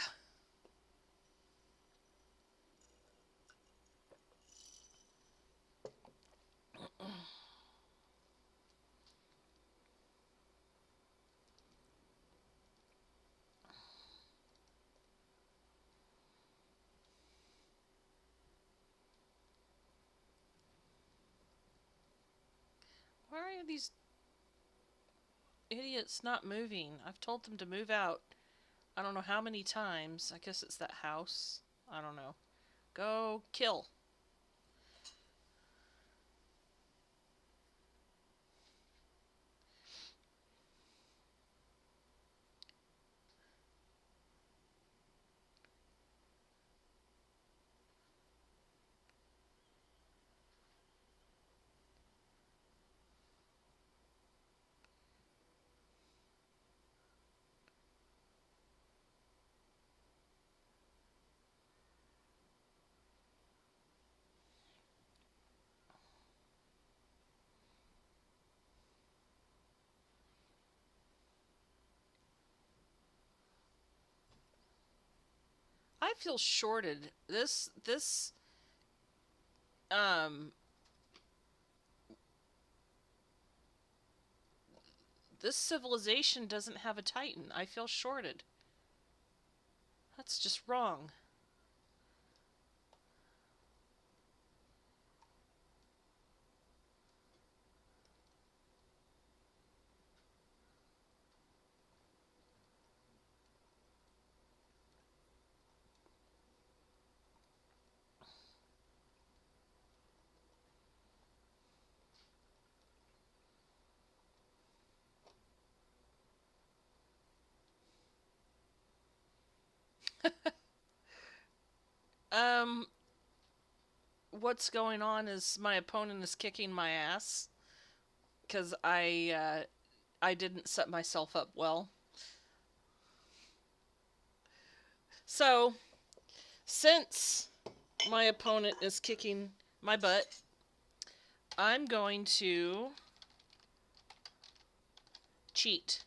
Why are these idiots not moving? I've told them to move out. I don't know how many times. I guess it's that house. I don't know. Go kill. I feel shorted. Um this civilization doesn't have a titan. I feel shorted. That's just wrong. Um what's going on is my opponent is kicking my ass cuz I didn't set myself up well. So, since my opponent is kicking my butt, I'm going to cheat.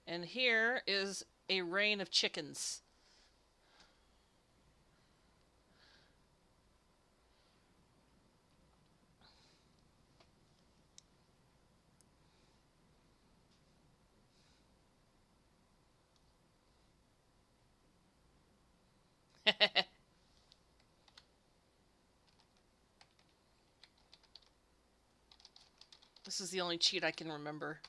And here is a rain of chickens. This is the only cheat I can remember.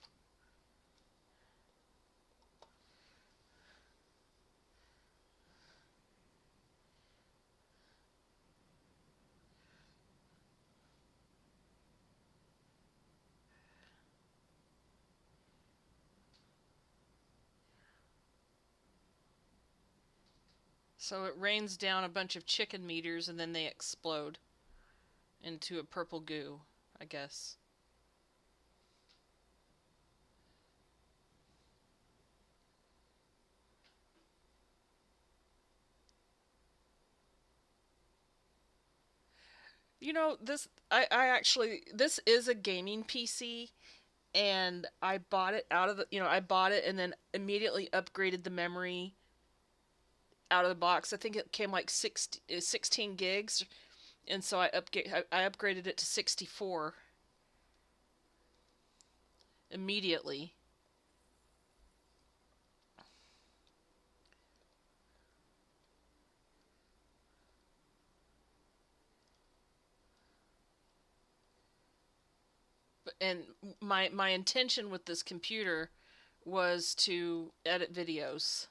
So it rains down a bunch of chicken meters and then they explode into a purple goo, I guess. You know, I actually this is a gaming PC and I bought it out of the I bought it and then immediately upgraded the memory out of the box. I think it came like 16 gigs and so I upgraded it to 64 immediately. And my intention with this computer was to edit videos.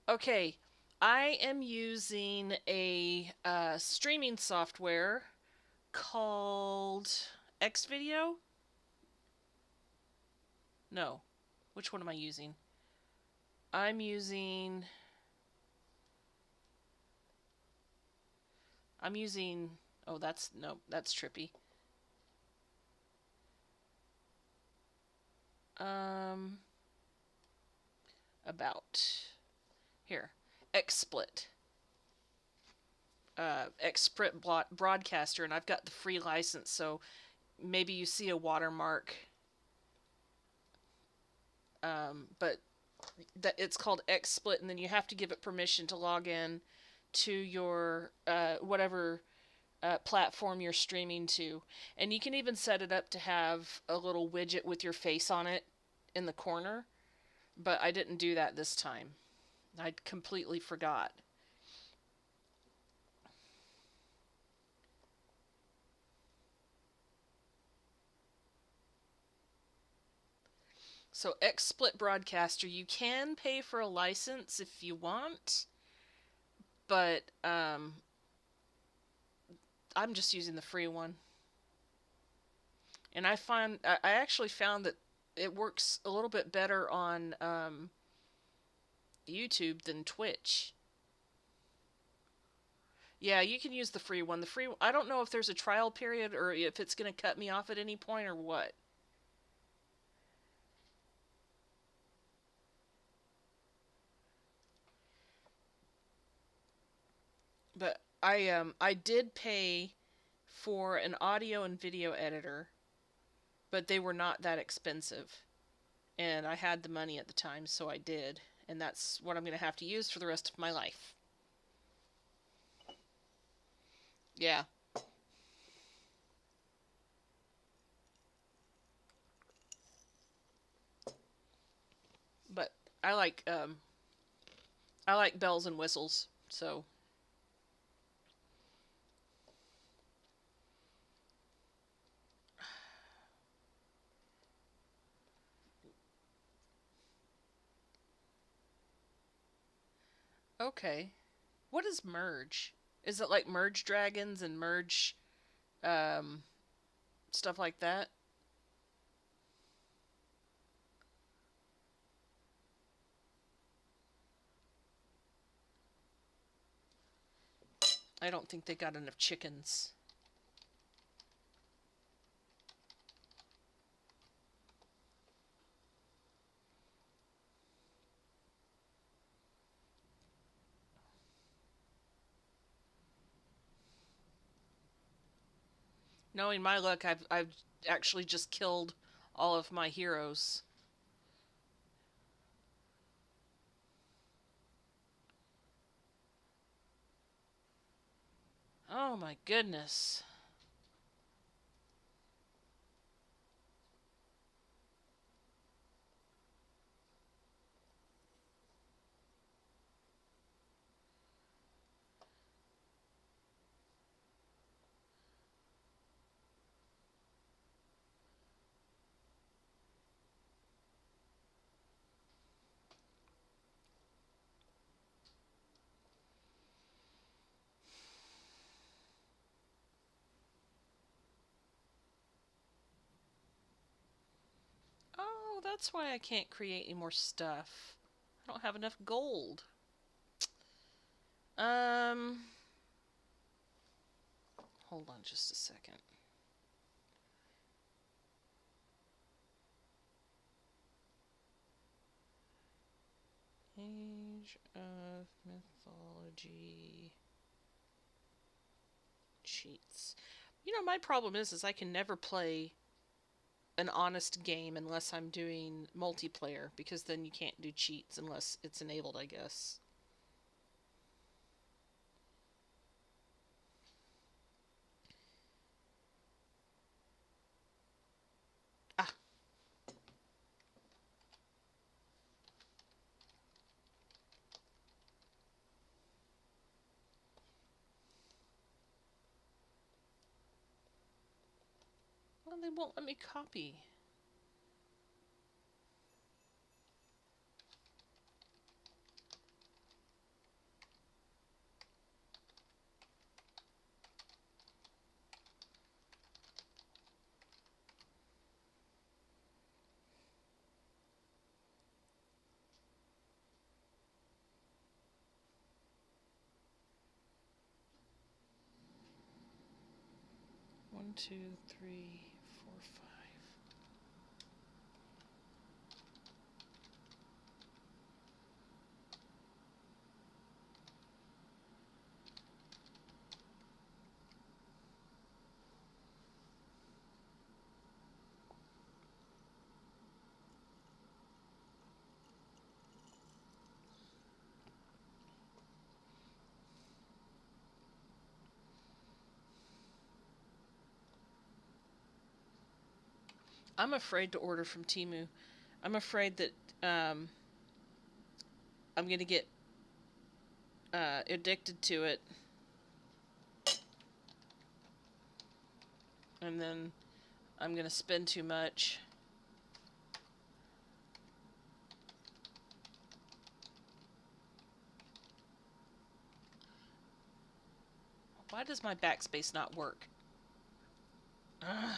Okay, I am using a streaming software called Xvideo. No, which one am I using? I'm using I'm using Oh, that's no, that's trippy. Um, about here, XSplit, XSplit broadcaster, and I've got the free license, so maybe you see a watermark. But that it's called XSplit, and then you have to give it permission to log in to your whatever platform you're streaming to, and you can even set it up to have a little widget with your face on it in the corner. But I didn't do that this time. I completely forgot. So XSplit Broadcaster, you can pay for a license if you want, but I'm just using the free one. And I actually found that it works a little bit better on YouTube than Twitch. Yeah, you can use the free one. I don't know if there's a trial period or if it's going to cut me off at any point or what. But I did pay for an audio and video editor, but they were not that expensive. And I had the money at the time, so I did. And that's what I'm going to have to use for the rest of my life. Yeah. But I like um I like bells and whistles. So, okay. What is merge? Is it like merge dragons and merge um stuff like that? I don't think they got enough chickens. Knowing my luck, I've actually just killed all of my heroes. Oh my goodness. Oh, that's why I can't create any more stuff. I don't have enough gold. Um, hold on just a second. Age of Mythology cheats. My problem is I can never play an honest game unless I'm doing multiplayer because then you can't do cheats unless it's enabled, I guess. Ah, well, they won't let me copy. 2, 3, 4, 5. I'm afraid to order from Temu. I'm afraid that I'm going to get addicted to it. And then I'm going to spend too much. Why does my backspace not work? Ugh.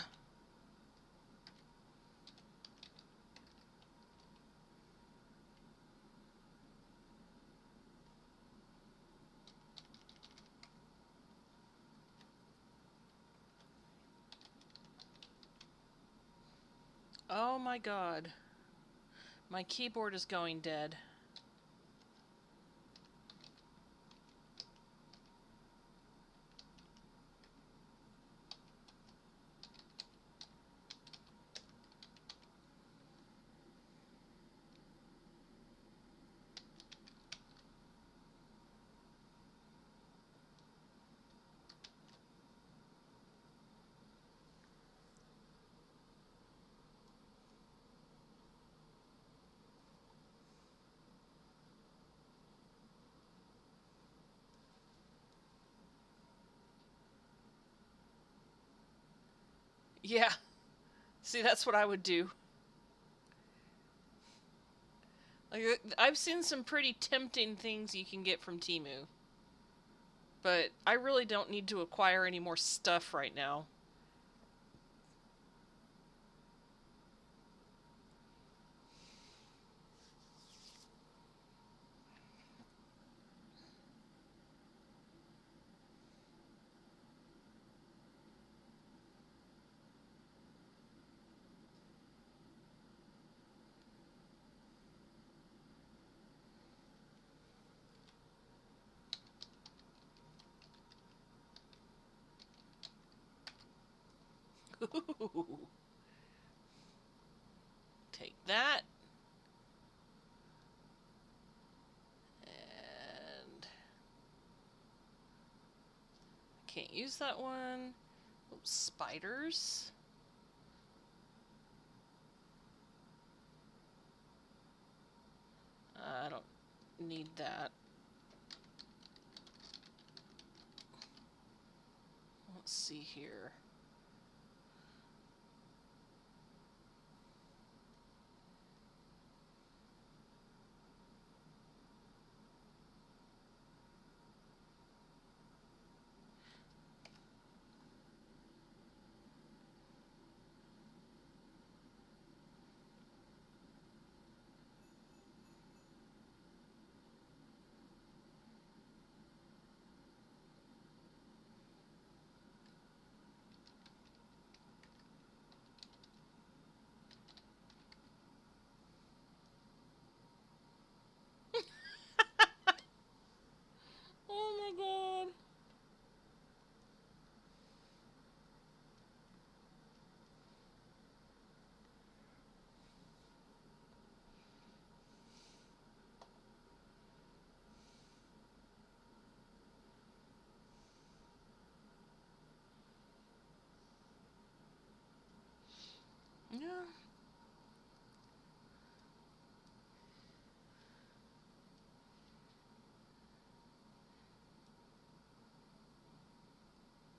Oh my god. My keyboard is going dead. Yeah. See, that's what I would do. Like, I've seen some pretty tempting things you can get from Temu. But I really don't need to acquire any more stuff right now. Ooh. Take that. And can't use that one. Oops, spiders. I don't need that. Let's see here. Oh my god. Yeah.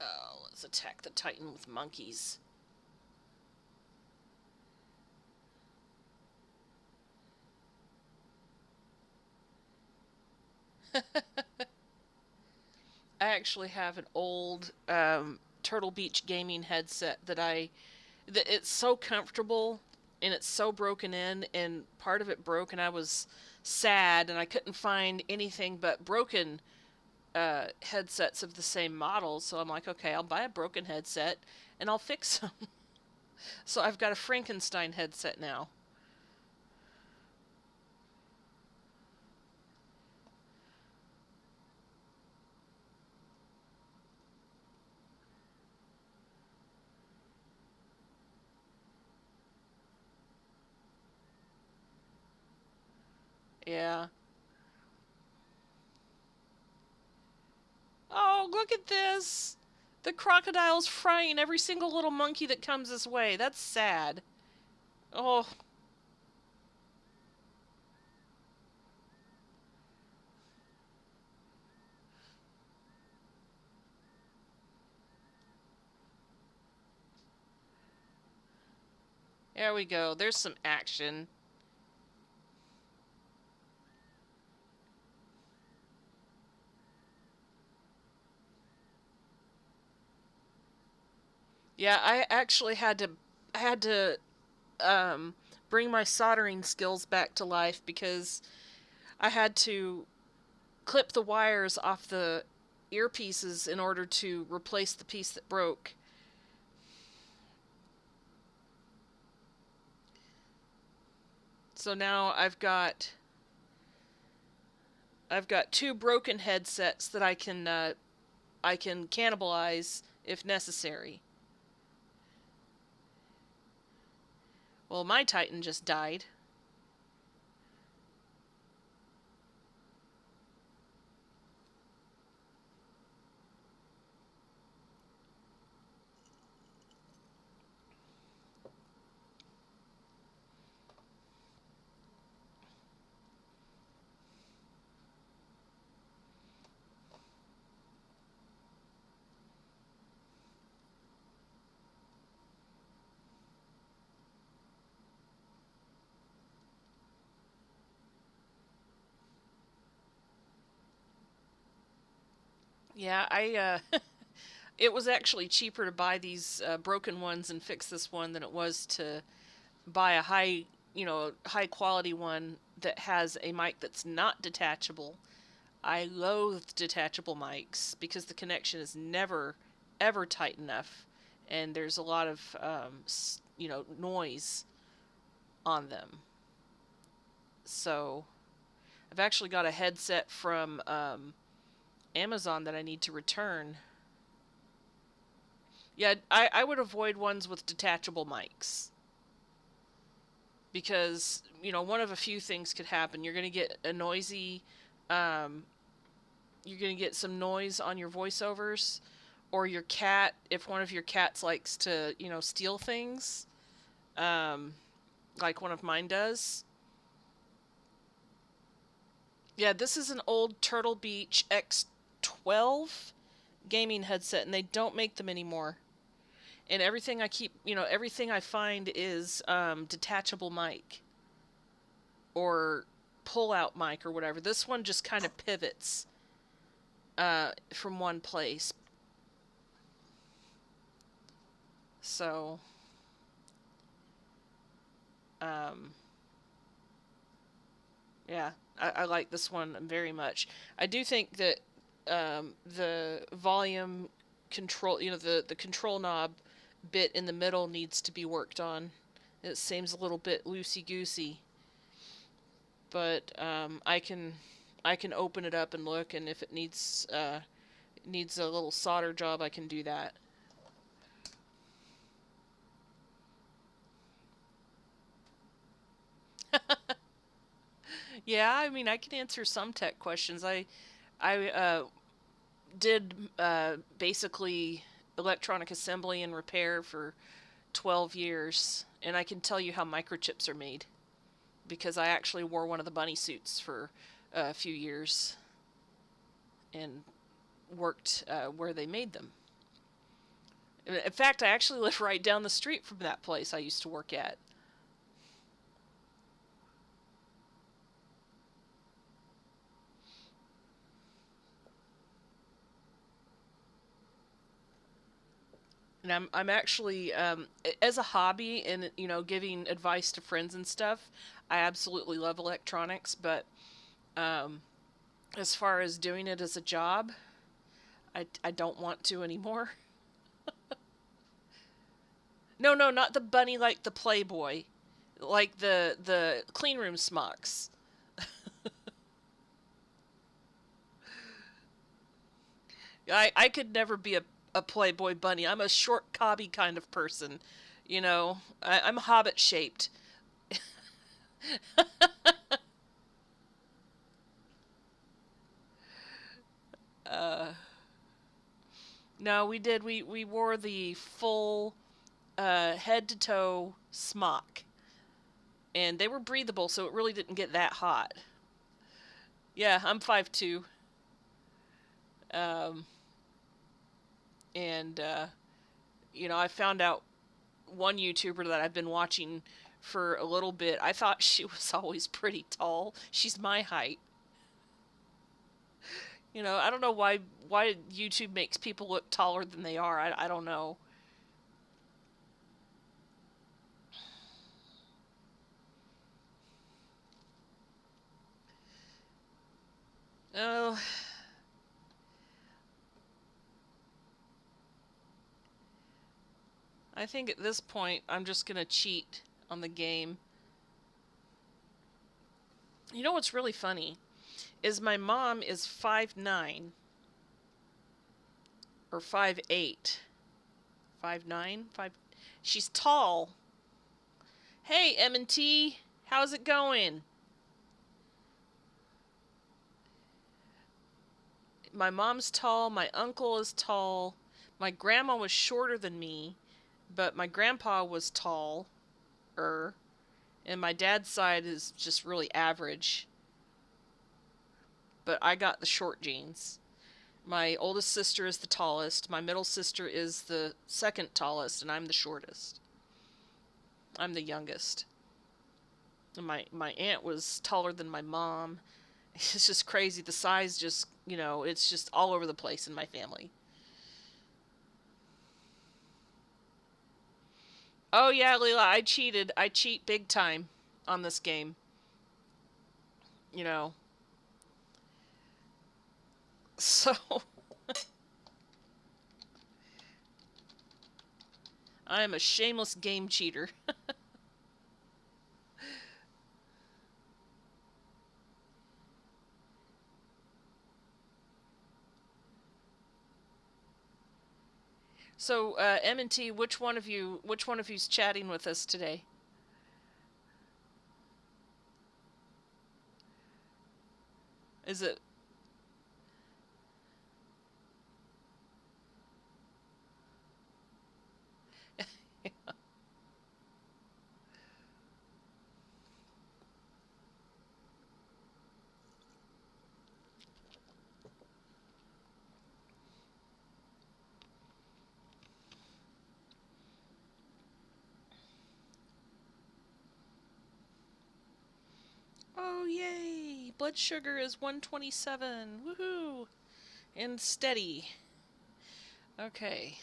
Oh, let's attack the Titan with monkeys. I actually have an old Turtle Beach gaming headset it's so comfortable and it's so broken in, and part of it broke, and I was sad and I couldn't find anything but broken headsets of the same model. So I'm like, okay, I'll buy a broken headset and I'll fix them. So I've got a Frankenstein headset now. Yeah. Oh, look at this! The crocodile's frying every single little monkey that comes this way. That's sad. Oh, there we go. There's some action. Yeah, I actually had to um, bring my soldering skills back to life because I had to clip the wires off the earpieces in order to replace the piece that broke. So now I've got two broken headsets that I can cannibalize if necessary. Well, my Titan just died. Yeah, it was actually cheaper to buy these broken ones and fix this one than it was to buy a high quality one that has a mic that's not detachable. I loathe detachable mics because the connection is never ever tight enough, and there's a lot of noise on them. So I've actually got a headset from Amazon that I need to return. Yeah, I would avoid ones with detachable mics because one of a few things could happen. You're going to get a noisy um, you're going to get some noise on your voiceovers, or your cat, if one of your cats likes to steal things, um, like one of mine does. Yeah, this is an old Turtle Beach X12 gaming headset, and they don't make them anymore. And everything I find is detachable mic or pull out mic or whatever. This one just kind of pivots from one place. So, um, yeah, I like this one very much. I do think that the volume control, the control knob bit in the middle needs to be worked on. It seems a little bit loosey goosey, but I can open it up and look, and if it needs a little solder job, I can do that. Yeah, I mean, I can answer some tech questions. I did basically electronic assembly and repair for 12 years, and I can tell you how microchips are made because I actually wore one of the bunny suits for a few years and worked where they made them. In fact, I actually live right down the street from that place I used to work at. And I'm actually as a hobby and giving advice to friends and stuff. I absolutely love electronics, but um, as far as doing it as a job, I don't want to anymore. No, no, not the bunny like the Playboy, like the clean room smocks. I could never be a Playboy bunny. I'm a short cobby kind of person. You know, I'm hobbit shaped. uh, no, we did. We wore the full head to toe smock, and they were breathable, so it really didn't get that hot. Yeah, I'm 5'2". Um, and I found out one YouTuber that I've been watching for a little bit. I thought she was always pretty tall. She's my height. I don't know why YouTube makes people look taller than they are. I don't know. Oh, I think at this point I'm just gonna cheat on the game. You know what's really funny is my mom is 5'9" or 5'8". 5'9", 5. She's tall. Hey, M&T, how's it going? My mom's tall. My uncle is tall. My grandma was shorter than me, but my grandpa was tall. And my dad's side is just really average. But I got the short genes. My oldest sister is the tallest. My middle sister is the second tallest, and I'm the shortest. I'm the youngest. And my aunt was taller than my mom. It's just crazy. The size just, it's just all over the place in my family. Oh yeah, Leela, I cheated. I cheat big time on this game. You know. So I am a shameless game cheater. So M&T, which one of you's chatting with us today? Is it Oh yay! Blood sugar is 127. Woohoo! And steady. Okay.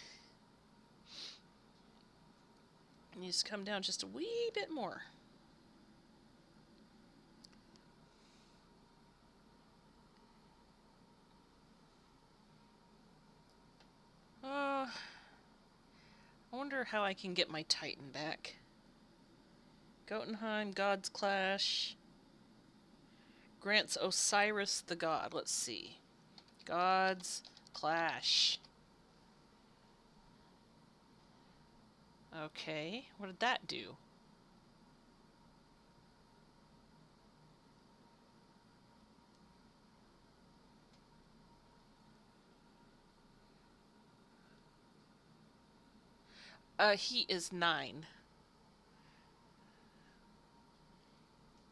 Needs to come down just a wee bit more. I wonder how I can get my Titan back. Jotunheim, God's Clash. Grants Osiris the God. Let's see. God's Clash. Okay, what did that do? He is 9.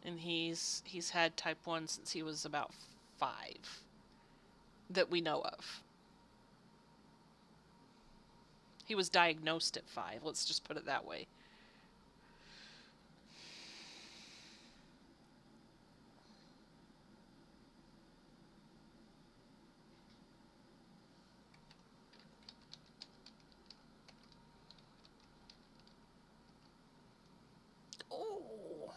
And he's had type 1 since he was about 5. That we know of. He was diagnosed at 5, let's just put it that way. Oh.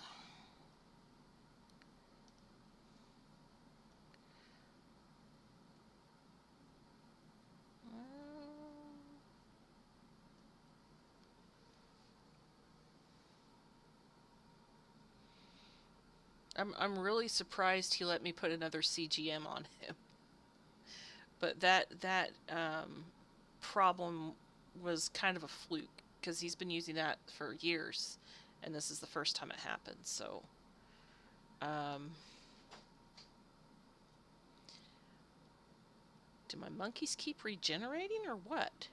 I'm really surprised he let me put another CGM on him. But that problem was kind of a fluke because he's been using that for years, and this is the first time it happened. So, um, do my monkeys keep regenerating or what?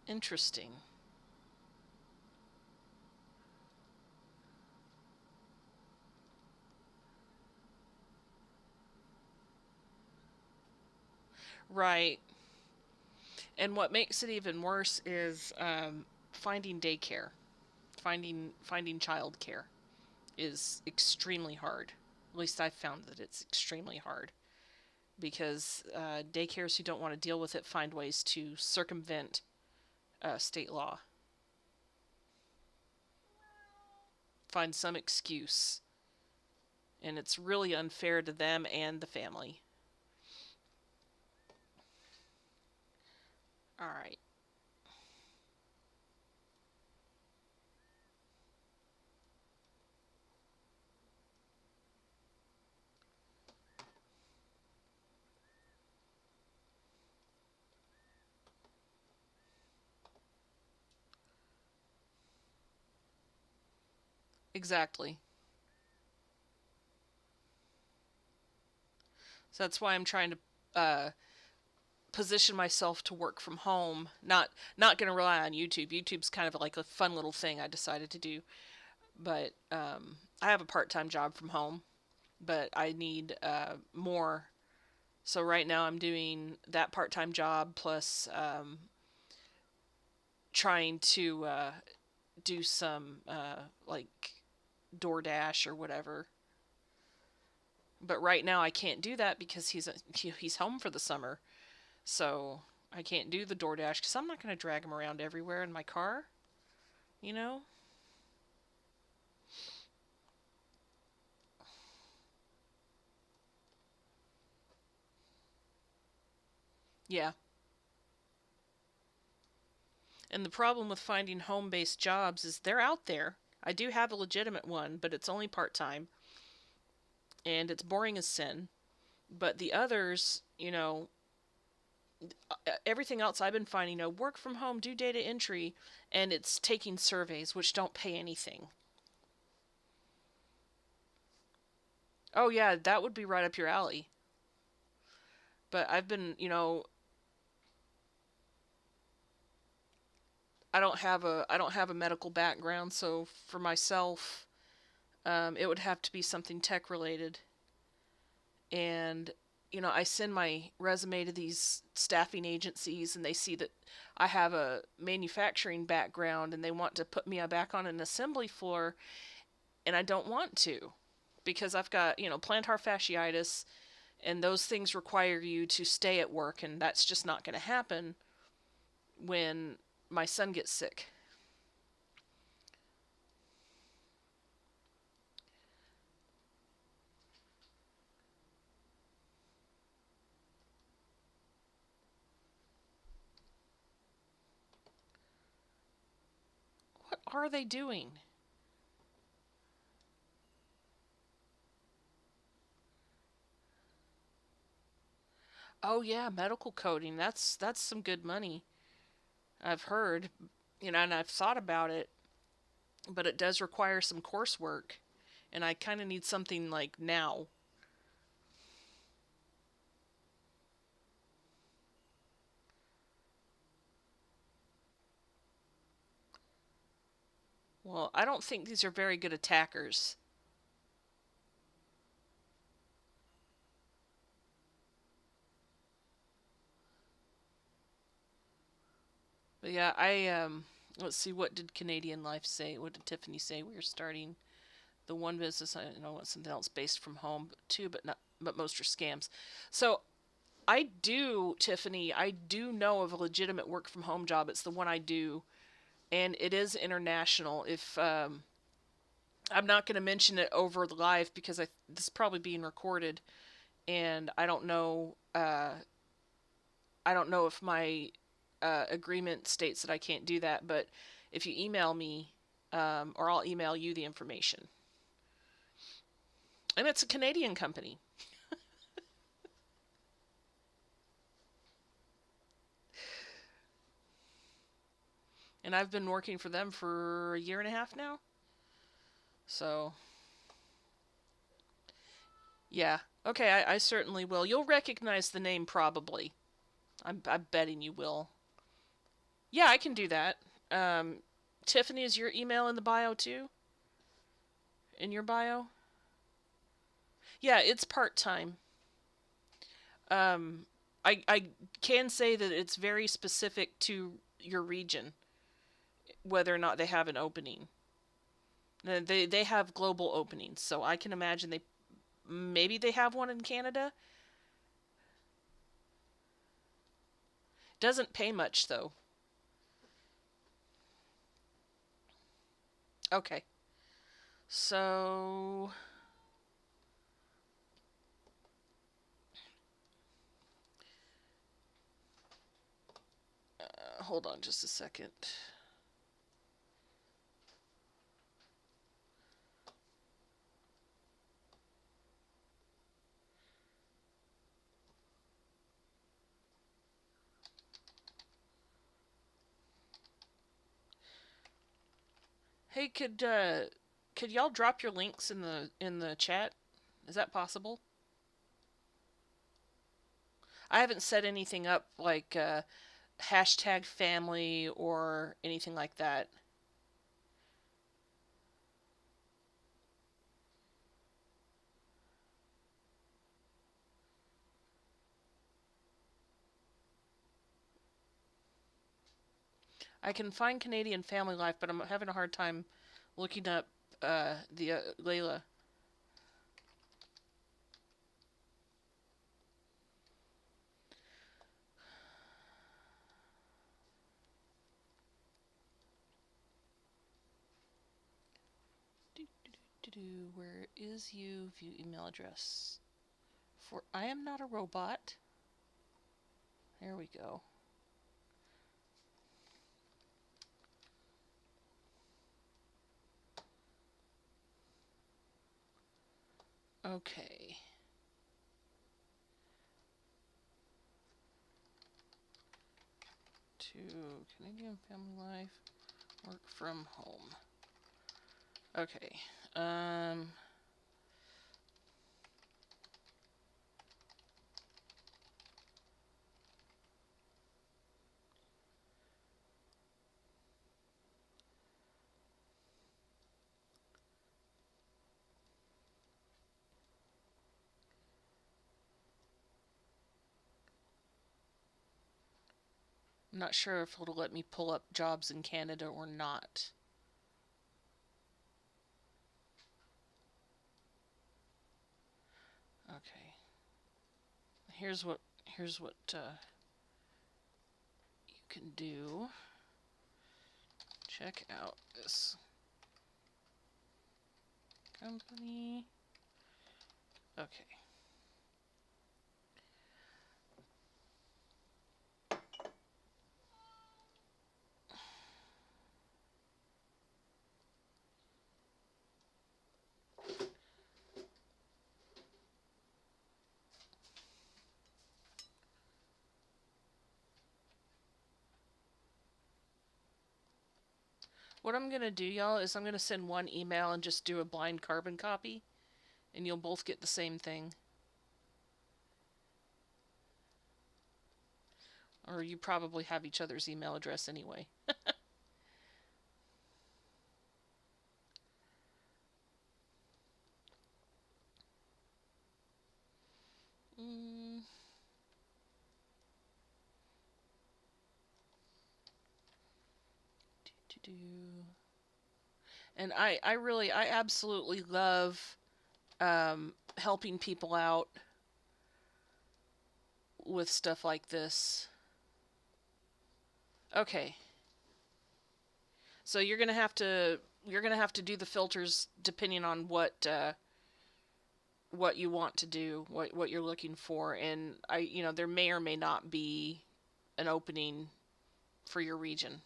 Interesting. Right. And what makes it even worse is finding daycare, finding childcare is extremely hard. At least I've found that it's extremely hard because daycares who don't want to deal with it find ways to circumvent state law, find some excuse, and it's really unfair to them and the family. All right. Exactly. So that's why I'm trying to position myself to work from home. Not going to rely on YouTube. YouTube's kind of like a fun little thing I decided to do, but I have a part-time job from home, but I need more. So right now I'm doing that part-time job plus trying to do some like DoorDash or whatever. But right now I can't do that because he's home for the summer. So I can't do the DoorDash because I'm not going to drag him around everywhere in my car. You know? Yeah. And the problem with finding home based jobs is they're out there. I do have a legitimate one, but it's only part time and it's boring as sin. But the others, everything else I've been finding, work from home, do data entry, and it's taking surveys, which don't pay anything. Oh, yeah, that would be right up your alley. But I've been, I don't have a medical background, so for myself, it would have to be something tech related. And I send my resume to these staffing agencies, and they see that I have a manufacturing background, and they want to put me back on an assembly floor, and I don't want to because I've got plantar fasciitis, and those things require you to stay at work, and that's just not going to happen when my son gets sick. What are they doing? Oh yeah, medical coding. That's some good money. I've heard, and I've thought about it, but it does require some coursework, and I kind of need something like now. Well, I don't think these are very good attackers. But yeah, I let's see, what did Canadian Life say? What did Tiffany say? We were starting the one business. I know what something else based from home too, but most are scams. So I do, Tiffany. I do know of a legitimate work from home job. It's the one I do, and it is international. If I'm not going to mention it over the live because this is probably being recorded, and I don't know. I don't know if my agreement states that I can't do that, but if you email me, or I'll email you the information. And it's a Canadian company. And I've been working for them for a year and a half now. So, yeah. Okay, I certainly will. You'll recognize the name probably. I'm betting you will. Yeah, I can do that. Um, Tiffany, is your email in the bio too? In your bio? Yeah, it's part time. Um, I can say that it's very specific to your region, whether or not they have an opening. They have global openings, so I can imagine they have one in Canada. Doesn't pay much though. Okay, so hold on just a second. Hey, could y'all drop your links in the chat? Is that possible? I haven't set anything up like hashtag family or anything like that. I can find Canadian Family Life, but I'm having a hard time looking up the Layla. Where is you? View email address. For I am not a robot. There we go. Okay. To Canadian Family Life, work from home. Okay. I'm not sure if it'll let me pull up jobs in Canada or not. Okay. Here's what you can do. Check out this company. Okay. What I'm gonna do, y'all, is I'm gonna send one email and just do a blind carbon copy, and you'll both get the same thing. Or you probably have each other's email address anyway. mm. And I absolutely love helping people out with stuff like this. Okay, so you're gonna have to do the filters depending on what you want to do, what you're looking for, and there may or may not be an opening for your region.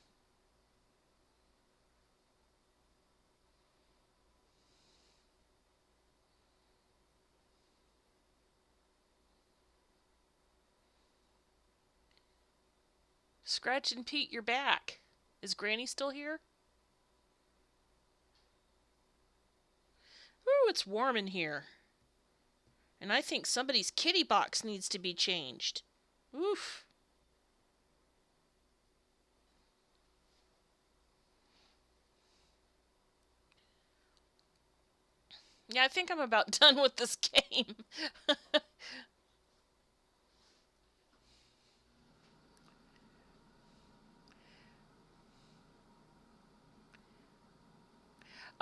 Scratch and Pete, you're back. Is Granny still here? Ooh, it's warm in here. And I think somebody's kitty box needs to be changed. Oof. Yeah, I think I'm about done with this game.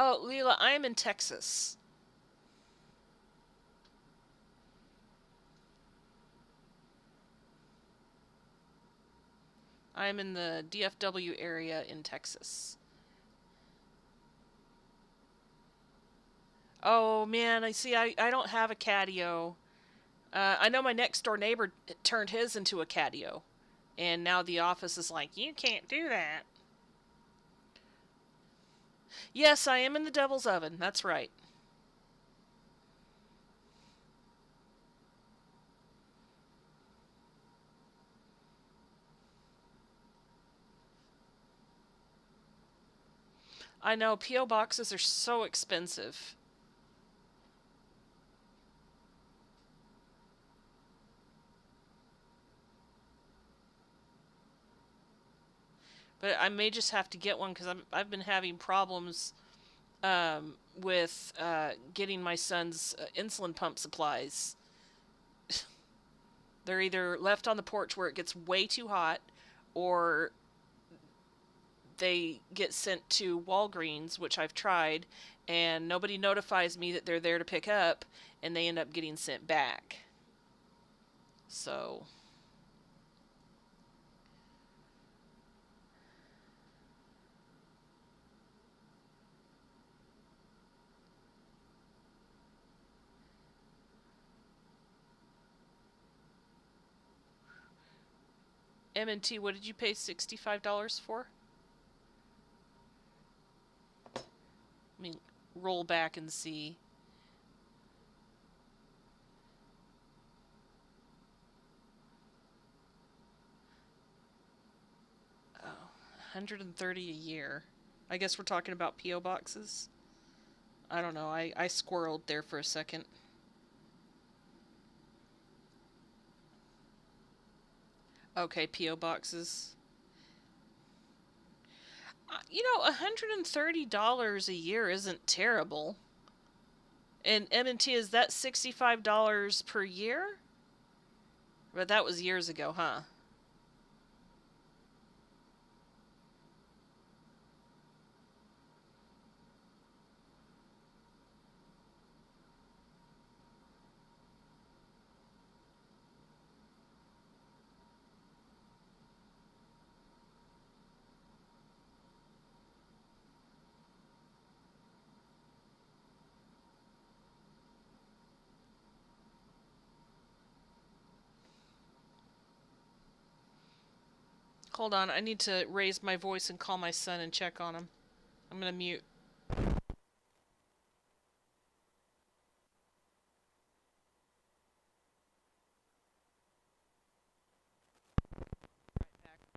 Oh, Leela, I am in Texas. I'm in the DFW area in Texas. Oh man, I see. I don't have a catio. I know my next door neighbor turned his into a catio, and now the office is like, you can't do that. Yes, I am in the devil's oven. That's right. I know PO boxes are so expensive. But I may just have to get one because I've been having problems with getting my son's insulin pump supplies. They're either left on the porch where it gets way too hot, or they get sent to Walgreens, which I've tried, and nobody notifies me that they're there to pick up, and they end up getting sent back. So, M&T, what did you pay $65 for? I mean, roll back and see. Oh, 130 a year. I guess we're talking about PO boxes. I don't know. I squirreled there for a second. Okay, PO boxes. $130 a year isn't terrible. And M&T, is that $65 per year? But that was years ago, huh? Hold on, I need to raise my voice and call my son and check on him. I'm gonna mute. I'm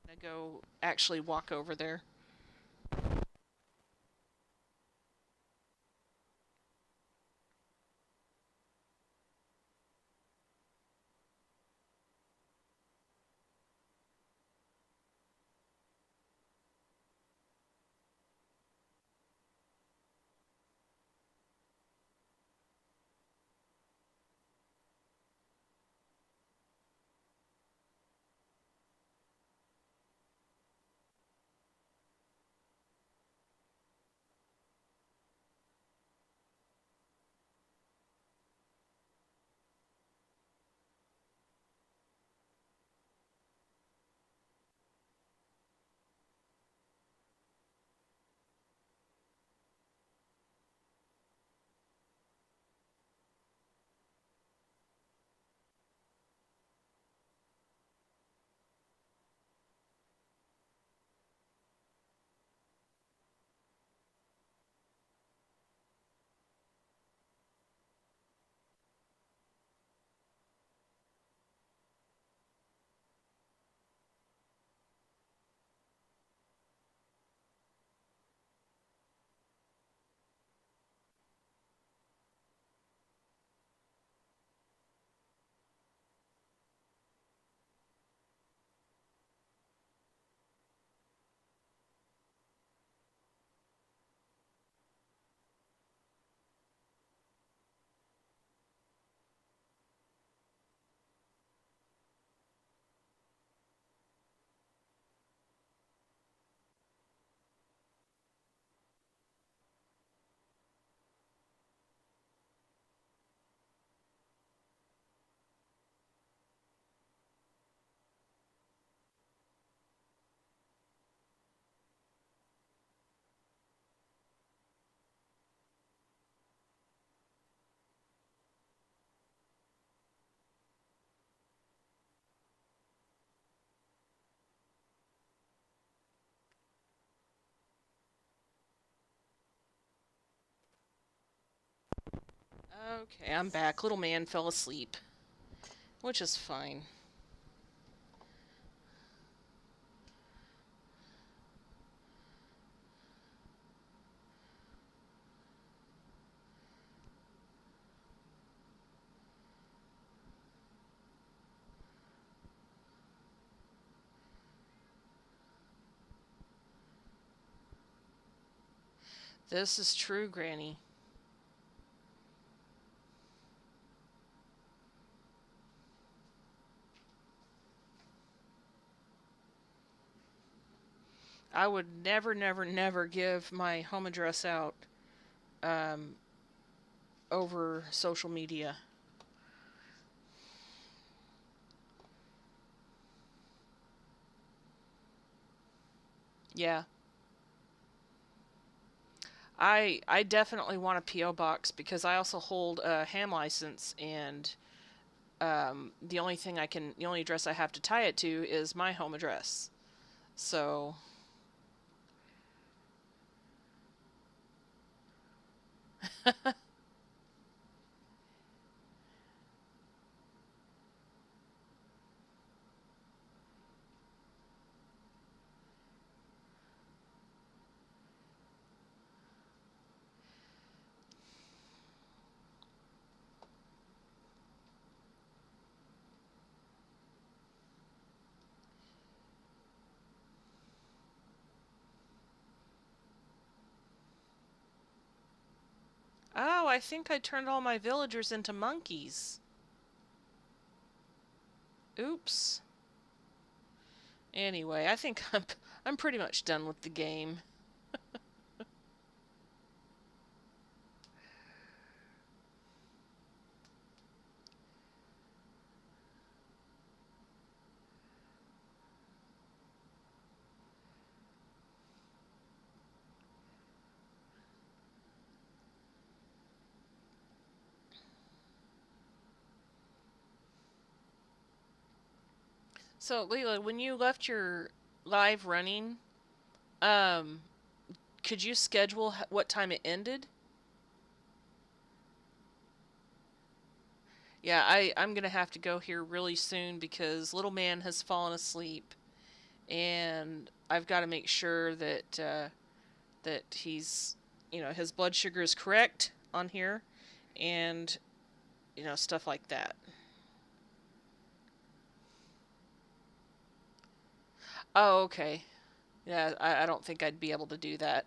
gonna go actually walk over there. Okay, I'm back. Little man fell asleep, which is fine. This is true, Granny. I would never, never, never give my home address out um, over social media. Yeah, I definitely want a PO box because I also hold a ham license, and the only address I have to tie it to is my home address. So, oh, I think I turned all my villagers into monkeys. Oops. Anyway, I think I'm pretty much done with the game. So, Leela, when you left your live running, um, could you schedule what time it ended? Yeah, I'm gonna have to go here really soon because little man has fallen asleep, and I've got to make sure that that he's, his blood sugar is correct on here, and stuff like that. Oh, okay. Yeah, I don't think I'd be able to do that.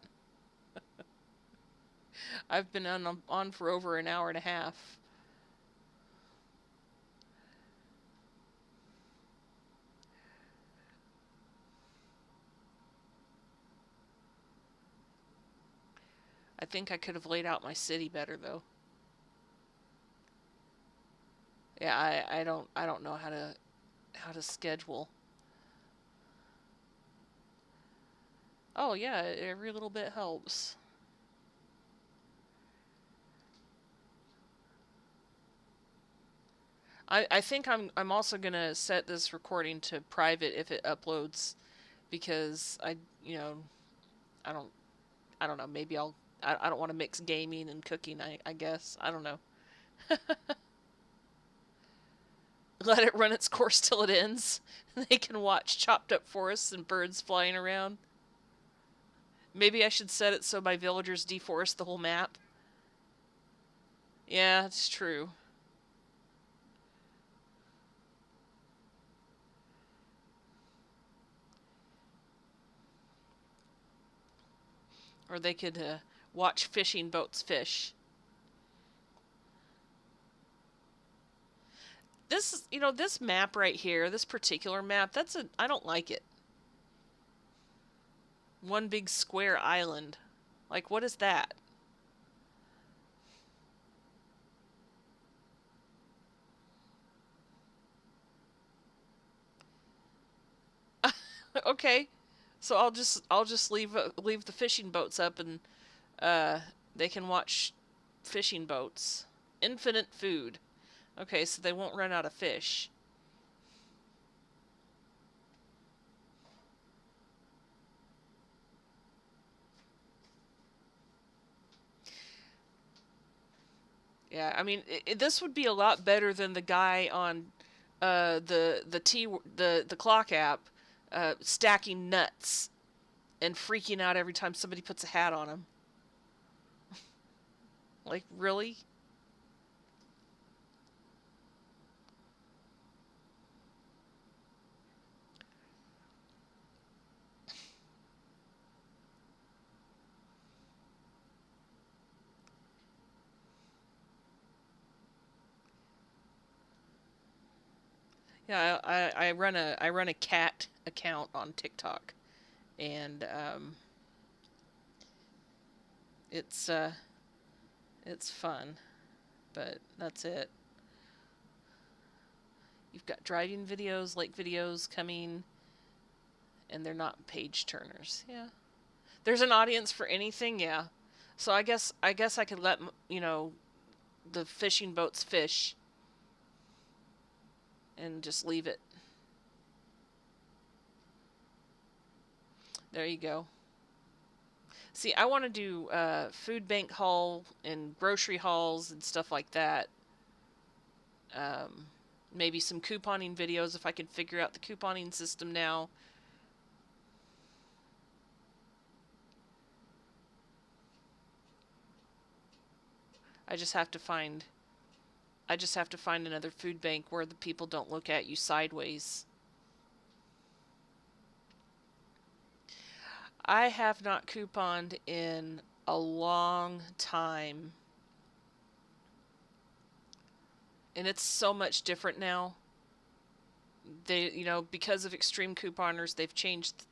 I've been on for over an hour and a half. I think I could have laid out my city better though. Yeah, I don't know how to schedule. Oh yeah, every little bit helps. I think I'm also gonna set this recording to private if it uploads because I don't I don't know, maybe I don't want to mix gaming and cooking, I guess. I don't know. Let it run its course till it ends. They can watch chopped up forests and birds flying around. Maybe I should set it so my villagers deforest the whole map. Yeah, it's true. Or they could watch fishing boats fish. This map right here, this particular map, I don't like it. One big square island. Like, what is that? Okay, so I'll just leave the fishing boats up, and uh, they can watch fishing boats. Infinite food. Okay, so they won't run out of fish. Yeah, I mean, this would be a lot better than the guy on the clock app stacking nuts and freaking out every time somebody puts a hat on him. Like, really? Yeah, I run a cat account on TikTok, and it's it's fun, but that's it. You've got driving videos, lake videos coming, and they're not page turners. Yeah, there's an audience for anything. Yeah, so I guess I could let the fishing boats fish and just leave it. There you go. See, I want to do food bank haul and grocery hauls and stuff like that. Um, Maybe some couponing videos if I can figure out the couponing system now. I just have to find I just have to find another food bank where the people don't look at you sideways. I have not couponed in a long time, and it's so much different now. Because of extreme couponers, they've changed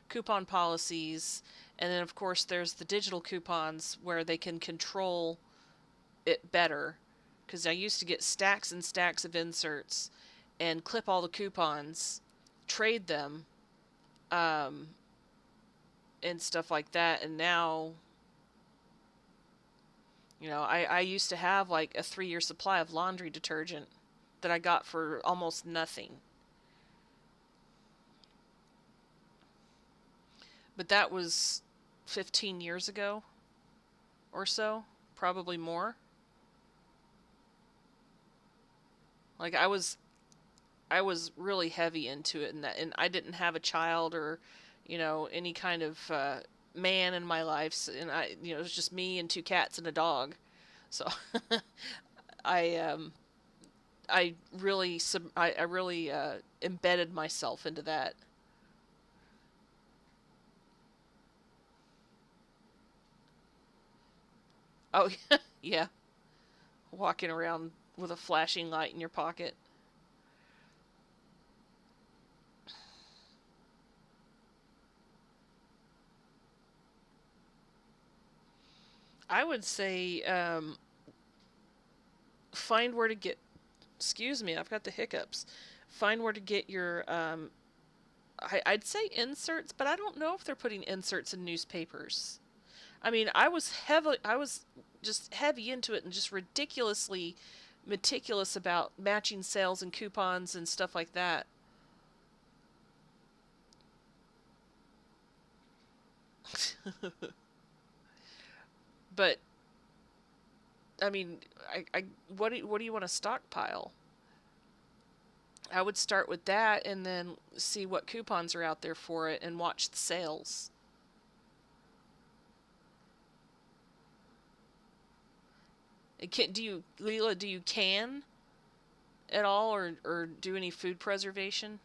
coupon policies, and then of course there's the digital coupons where they can control it better. Because I used to get stacks and stacks of inserts and clip all the coupons, trade them, um, and stuff like that. And now, I used to have like a 3-year supply of laundry detergent that I got for almost nothing. But that was 15 years ago or so, probably more. Like I was really heavy into it, and I didn't have a child or any kind of man in my life, and it was just me and two cats and a dog. So I I really I really embedded myself into that. Oh yeah, walking around with a flashing light in your pocket. I would say find where to get. Excuse me, I've got the hiccups. Find where to get your. I'd say inserts, but I don't know if they're putting inserts in newspapers. I mean, I was just heavy into it and just ridiculously meticulous about matching sales and coupons and stuff like that. But I mean, what do you want to stockpile? I would start with that and then see what coupons are out there for it and watch the sales. Do you, Leela? Do you can at all, or do any food preservation?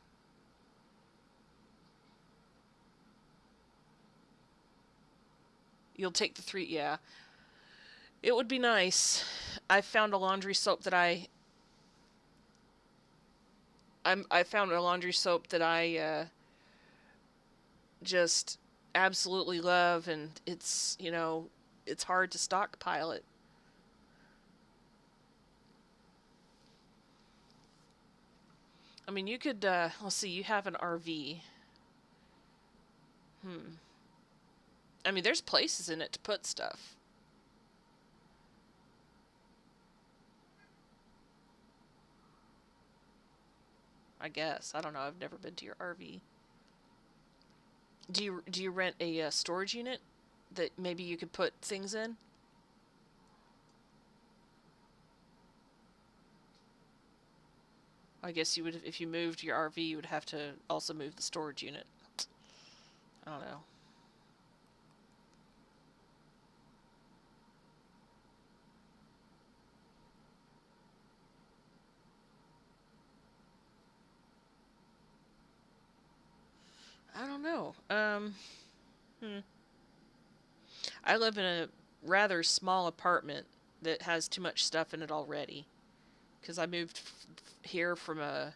You'll take the three. Yeah, it would be nice. I found a laundry soap that I found a laundry soap that I just absolutely love, and it's hard to stockpile it. I mean, you could let's see, you have an RV. Hmm. I mean, there's places in it to put stuff. I guess. I don't know. I've never been to your RV. Do you rent a storage unit that maybe you could put things in? I guess you would, if you moved your RV, you would have to also move the storage unit. I don't know. I don't know. Hmm. I live in a rather small apartment that has too much stuff in it already. Because I moved here from a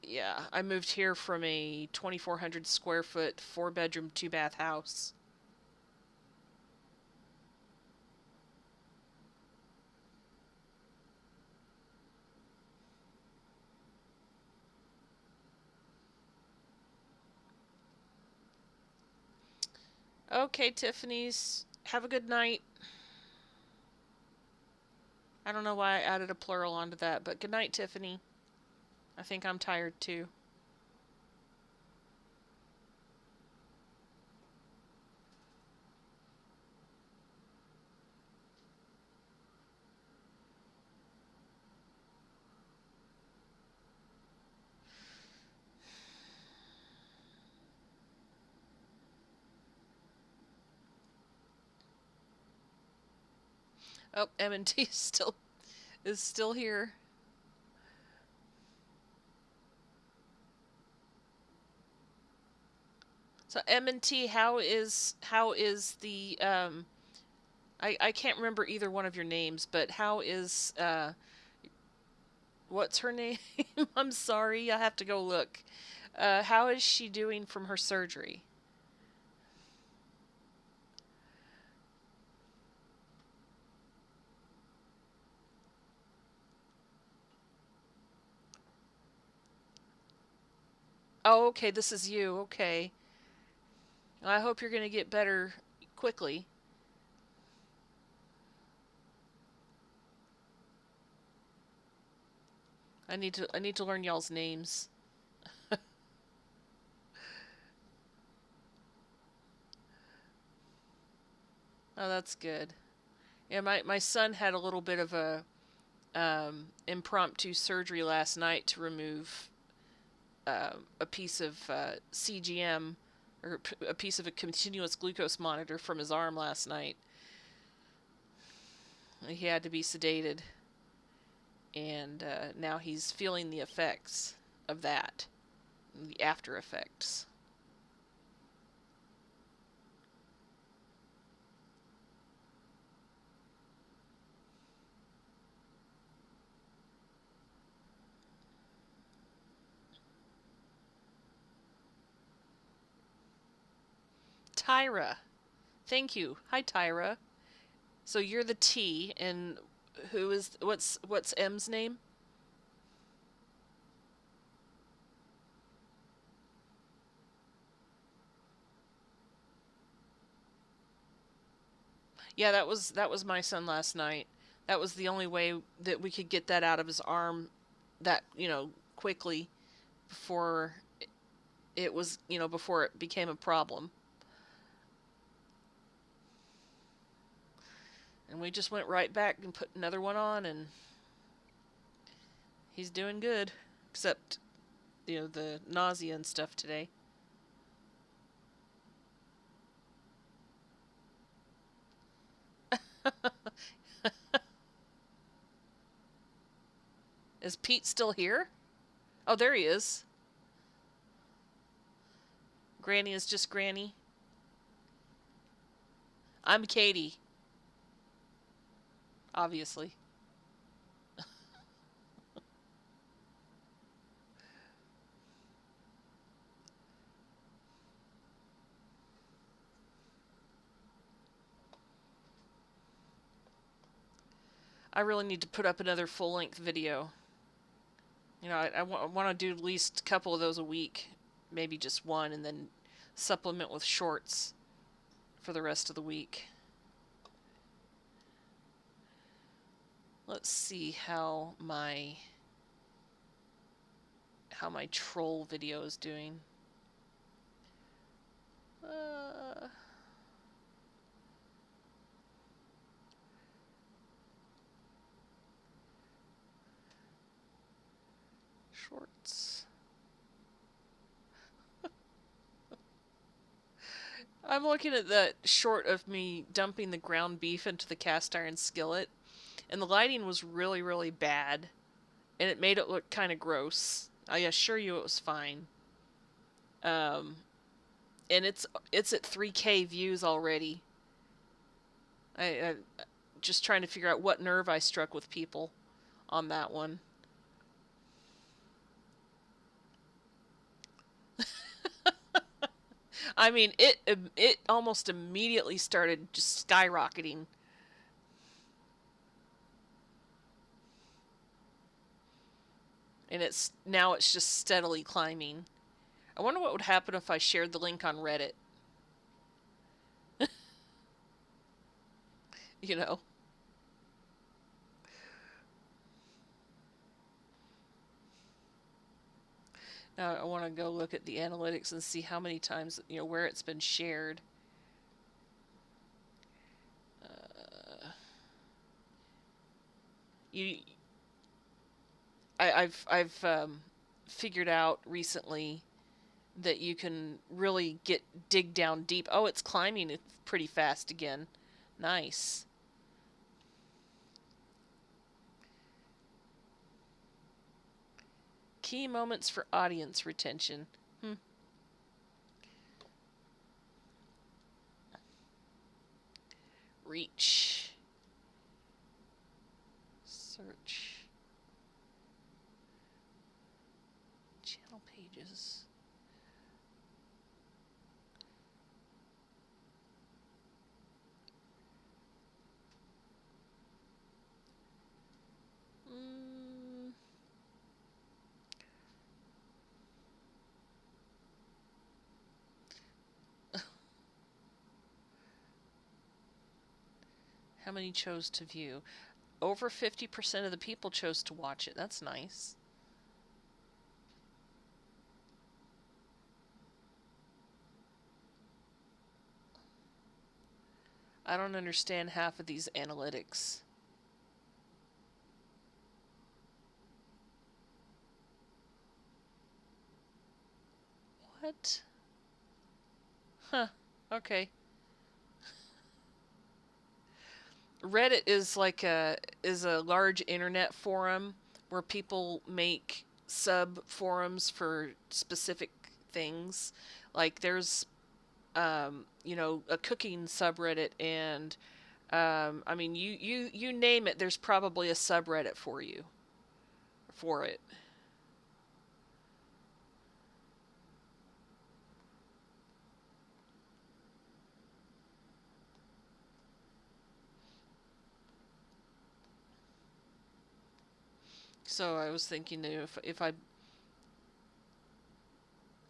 yeah, I moved here from a 2,400 square foot 4 bedroom 2 bath house. Okay, Tiffany's. Have a good night. I don't know why I added a plural onto that, but good night, Tiffany. I think I'm tired too. Oh, M&T is still here. So M&T, how is the I can't remember either one of your names, but how is what's her name? I'm sorry, I have to go look. How is she doing from her surgery? Oh, okay, this is you. Okay. I hope you're going to get better quickly. I need to learn y'all's names. Oh, that's good. Yeah, my son had a little bit of a impromptu surgery last night to remove a piece of CGM, or a piece of a continuous glucose monitor from his arm last night. He had to be sedated, and now he's feeling the effects of that, the after effects. Tyra, thank you. Hi, Tyra. So you're the T, and what's M's name? Yeah, that was my son last night. That was the only way that we could get that out of his arm, that quickly, before before it became a problem. And we just went right back and put another one on, and he's doing good, except the nausea and stuff today. Is Pete still here? Oh, there he is. Granny is just Granny. I'm Katie, obviously. I really need to put up another full length video. I want to do at least a couple of those a week, maybe just one, and then supplement with shorts for the rest of the week. Let's see how my troll video is doing. Uh, Shorts. I'm looking at that short of me dumping the ground beef into the cast iron skillet, and the lighting was really, really bad, and it made it look kind of gross. I assure you it was fine. Um, and it's at 3K views already. I just trying to figure out what nerve I struck with people on that one. I mean, it almost immediately started just skyrocketing. And it's just steadily climbing. I wonder what would happen if I shared the link on Reddit. You know. Now I want to go look at the analytics and see how many times, where it's been shared. Uh, you, I've figured out recently that you can really dig down deep. Oh, it's climbing it pretty fast again. Nice. Key moments for audience retention. Reach. Search. Channel pages. How many chose to view? Over 50% of the people chose to watch it. That's nice. I don't understand half of these analytics. What? Huh. Okay. Reddit is a large internet forum where people make sub forums for specific things. Like there's a cooking subreddit, and I mean you name it, there's probably a subreddit for it. So I was thinking that if I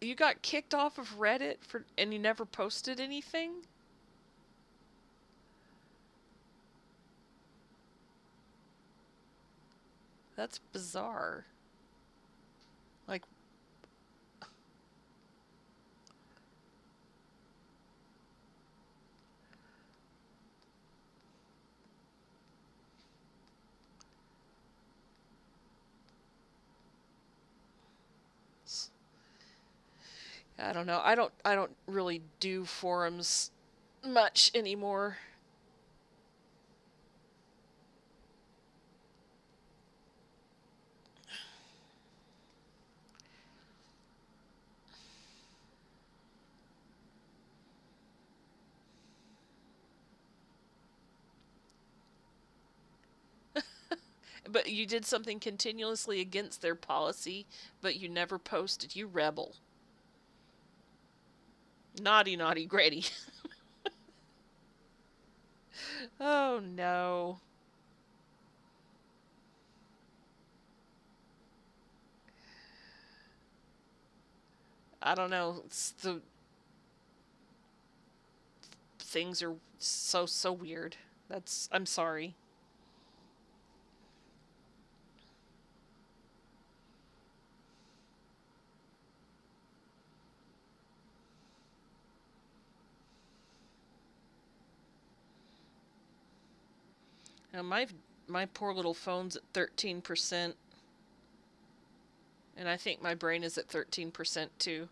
you got kicked off of Reddit and you never posted anything? That's bizarre. Like, I don't know. I don't really do forums much anymore. But you did something continuously against their policy, but you never posted. You rebel. Naughty, naughty, Grady. Oh no. I don't know. The things are so weird. I'm sorry. Now my poor little phone's at 13%, And I think my brain is at 13% too.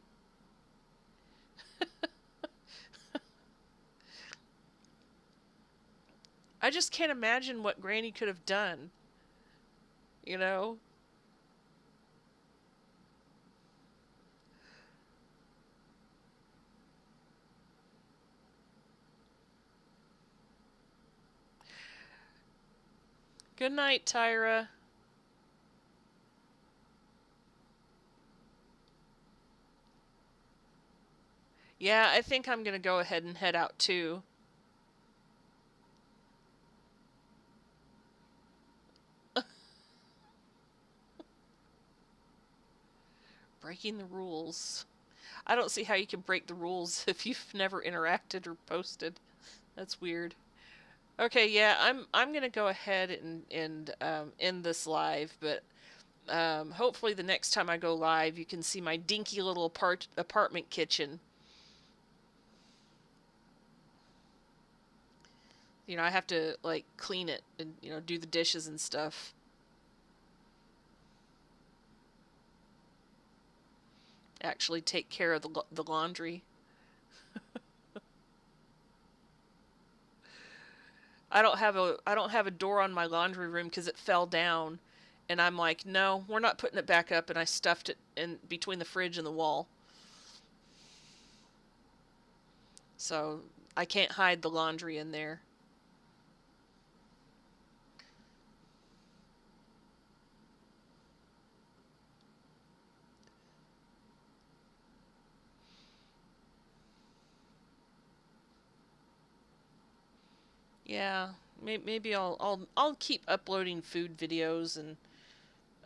I just can't imagine what Granny could have done, you know? Good night, Tyra. Yeah, I think I'm going to go ahead and head out too. Breaking the rules. I don't see how you can break the rules if you've never interacted or posted. That's weird. Okay, yeah, I'm gonna go ahead and end this live, but hopefully the next time I go live, you can see my dinky little apartment kitchen. You know, I have to like clean it and do the dishes and stuff. Actually, take care of the laundry. I don't have a door on my laundry room because it fell down, and I'm like, no, we're not putting it back up, and I stuffed it in between the fridge and the wall, so I can't hide the laundry in there. Yeah, maybe I'll keep uploading food videos and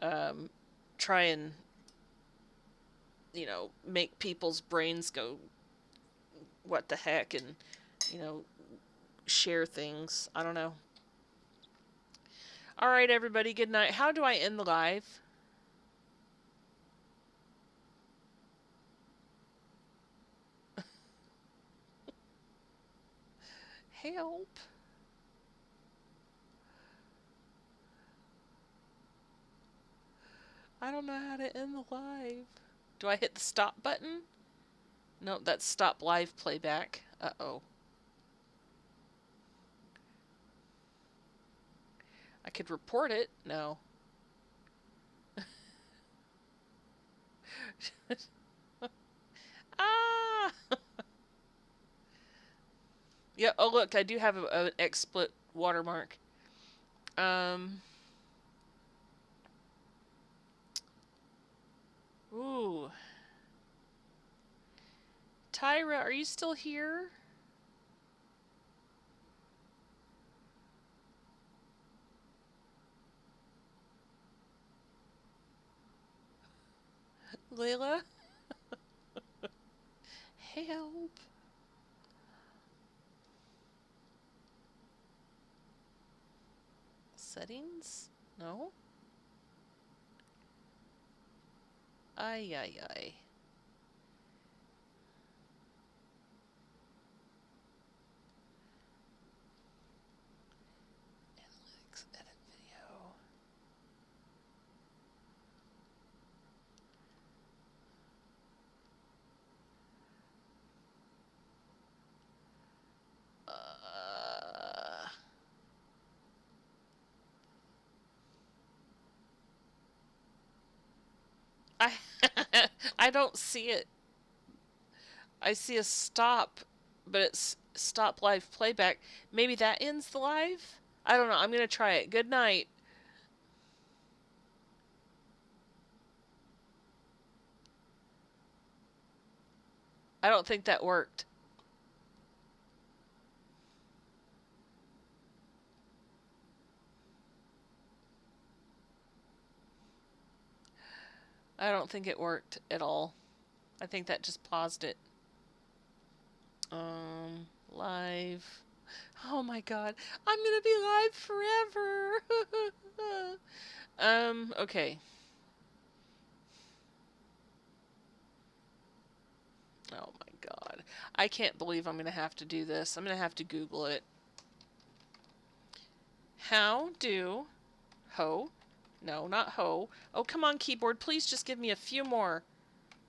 um, try and make people's brains go what the heck and you know share things. I don't know. All right, everybody. Good night. How do I end the live? Help! I don't know how to end the live. Do I hit the stop button? No, that's stop live playback. Uh-oh. I could report it. No. Ah! Yeah, oh look, I do have an XSplit watermark. Um. Ooh. Tyra, are you still here? Layla? Help. Settings? No? Ay, ay, ay. Analytics, edit video. Uh, I I don't see it. I see a stop, but it's stop live playback. Maybe that ends the live? I don't know. I'm going to try it. Good night. I don't think that worked. I don't think it worked at all. I think that just paused it. Live. Oh my god. I'm gonna be live forever. Okay. Oh my god. I can't believe I'm gonna have to do this. I'm gonna have to Google it. How do ho No, not ho. Oh, come on, keyboard. Please just give me a few more.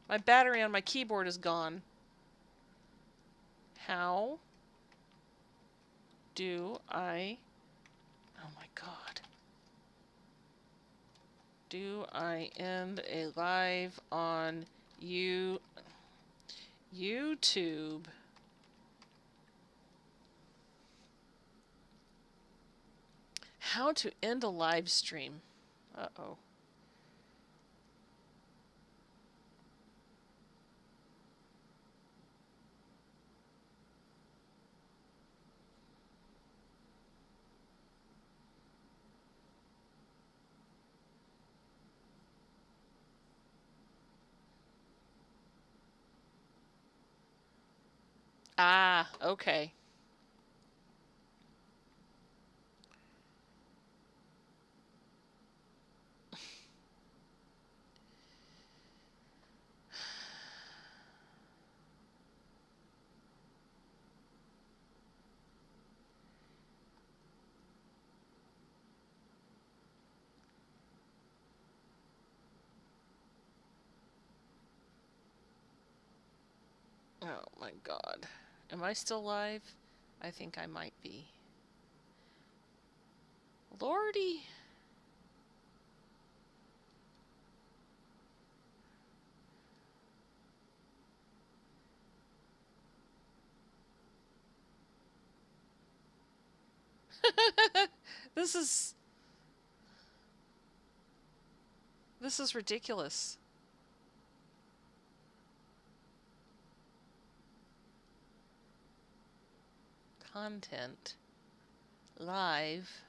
My battery on my keyboard is gone. How do I... Oh my god. Do I end a live on YouTube? How to end a live stream. Uh-oh. Ah, okay. Oh my god. Am I still live? I think I might be. Lordy. This is... This is ridiculous. Content. Live.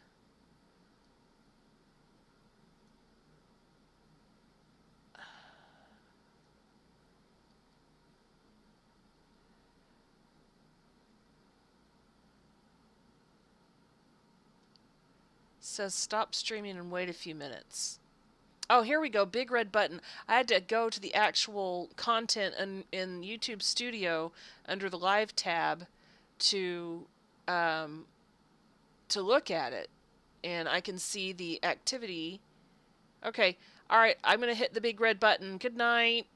Says stop streaming and wait a few minutes. Oh, here we go. Big red button. I had to go to the actual content in YouTube Studio under the live tab to um, to look at it, and I can see the activity. Okay, all right. I'm gonna hit the big red button. Good night.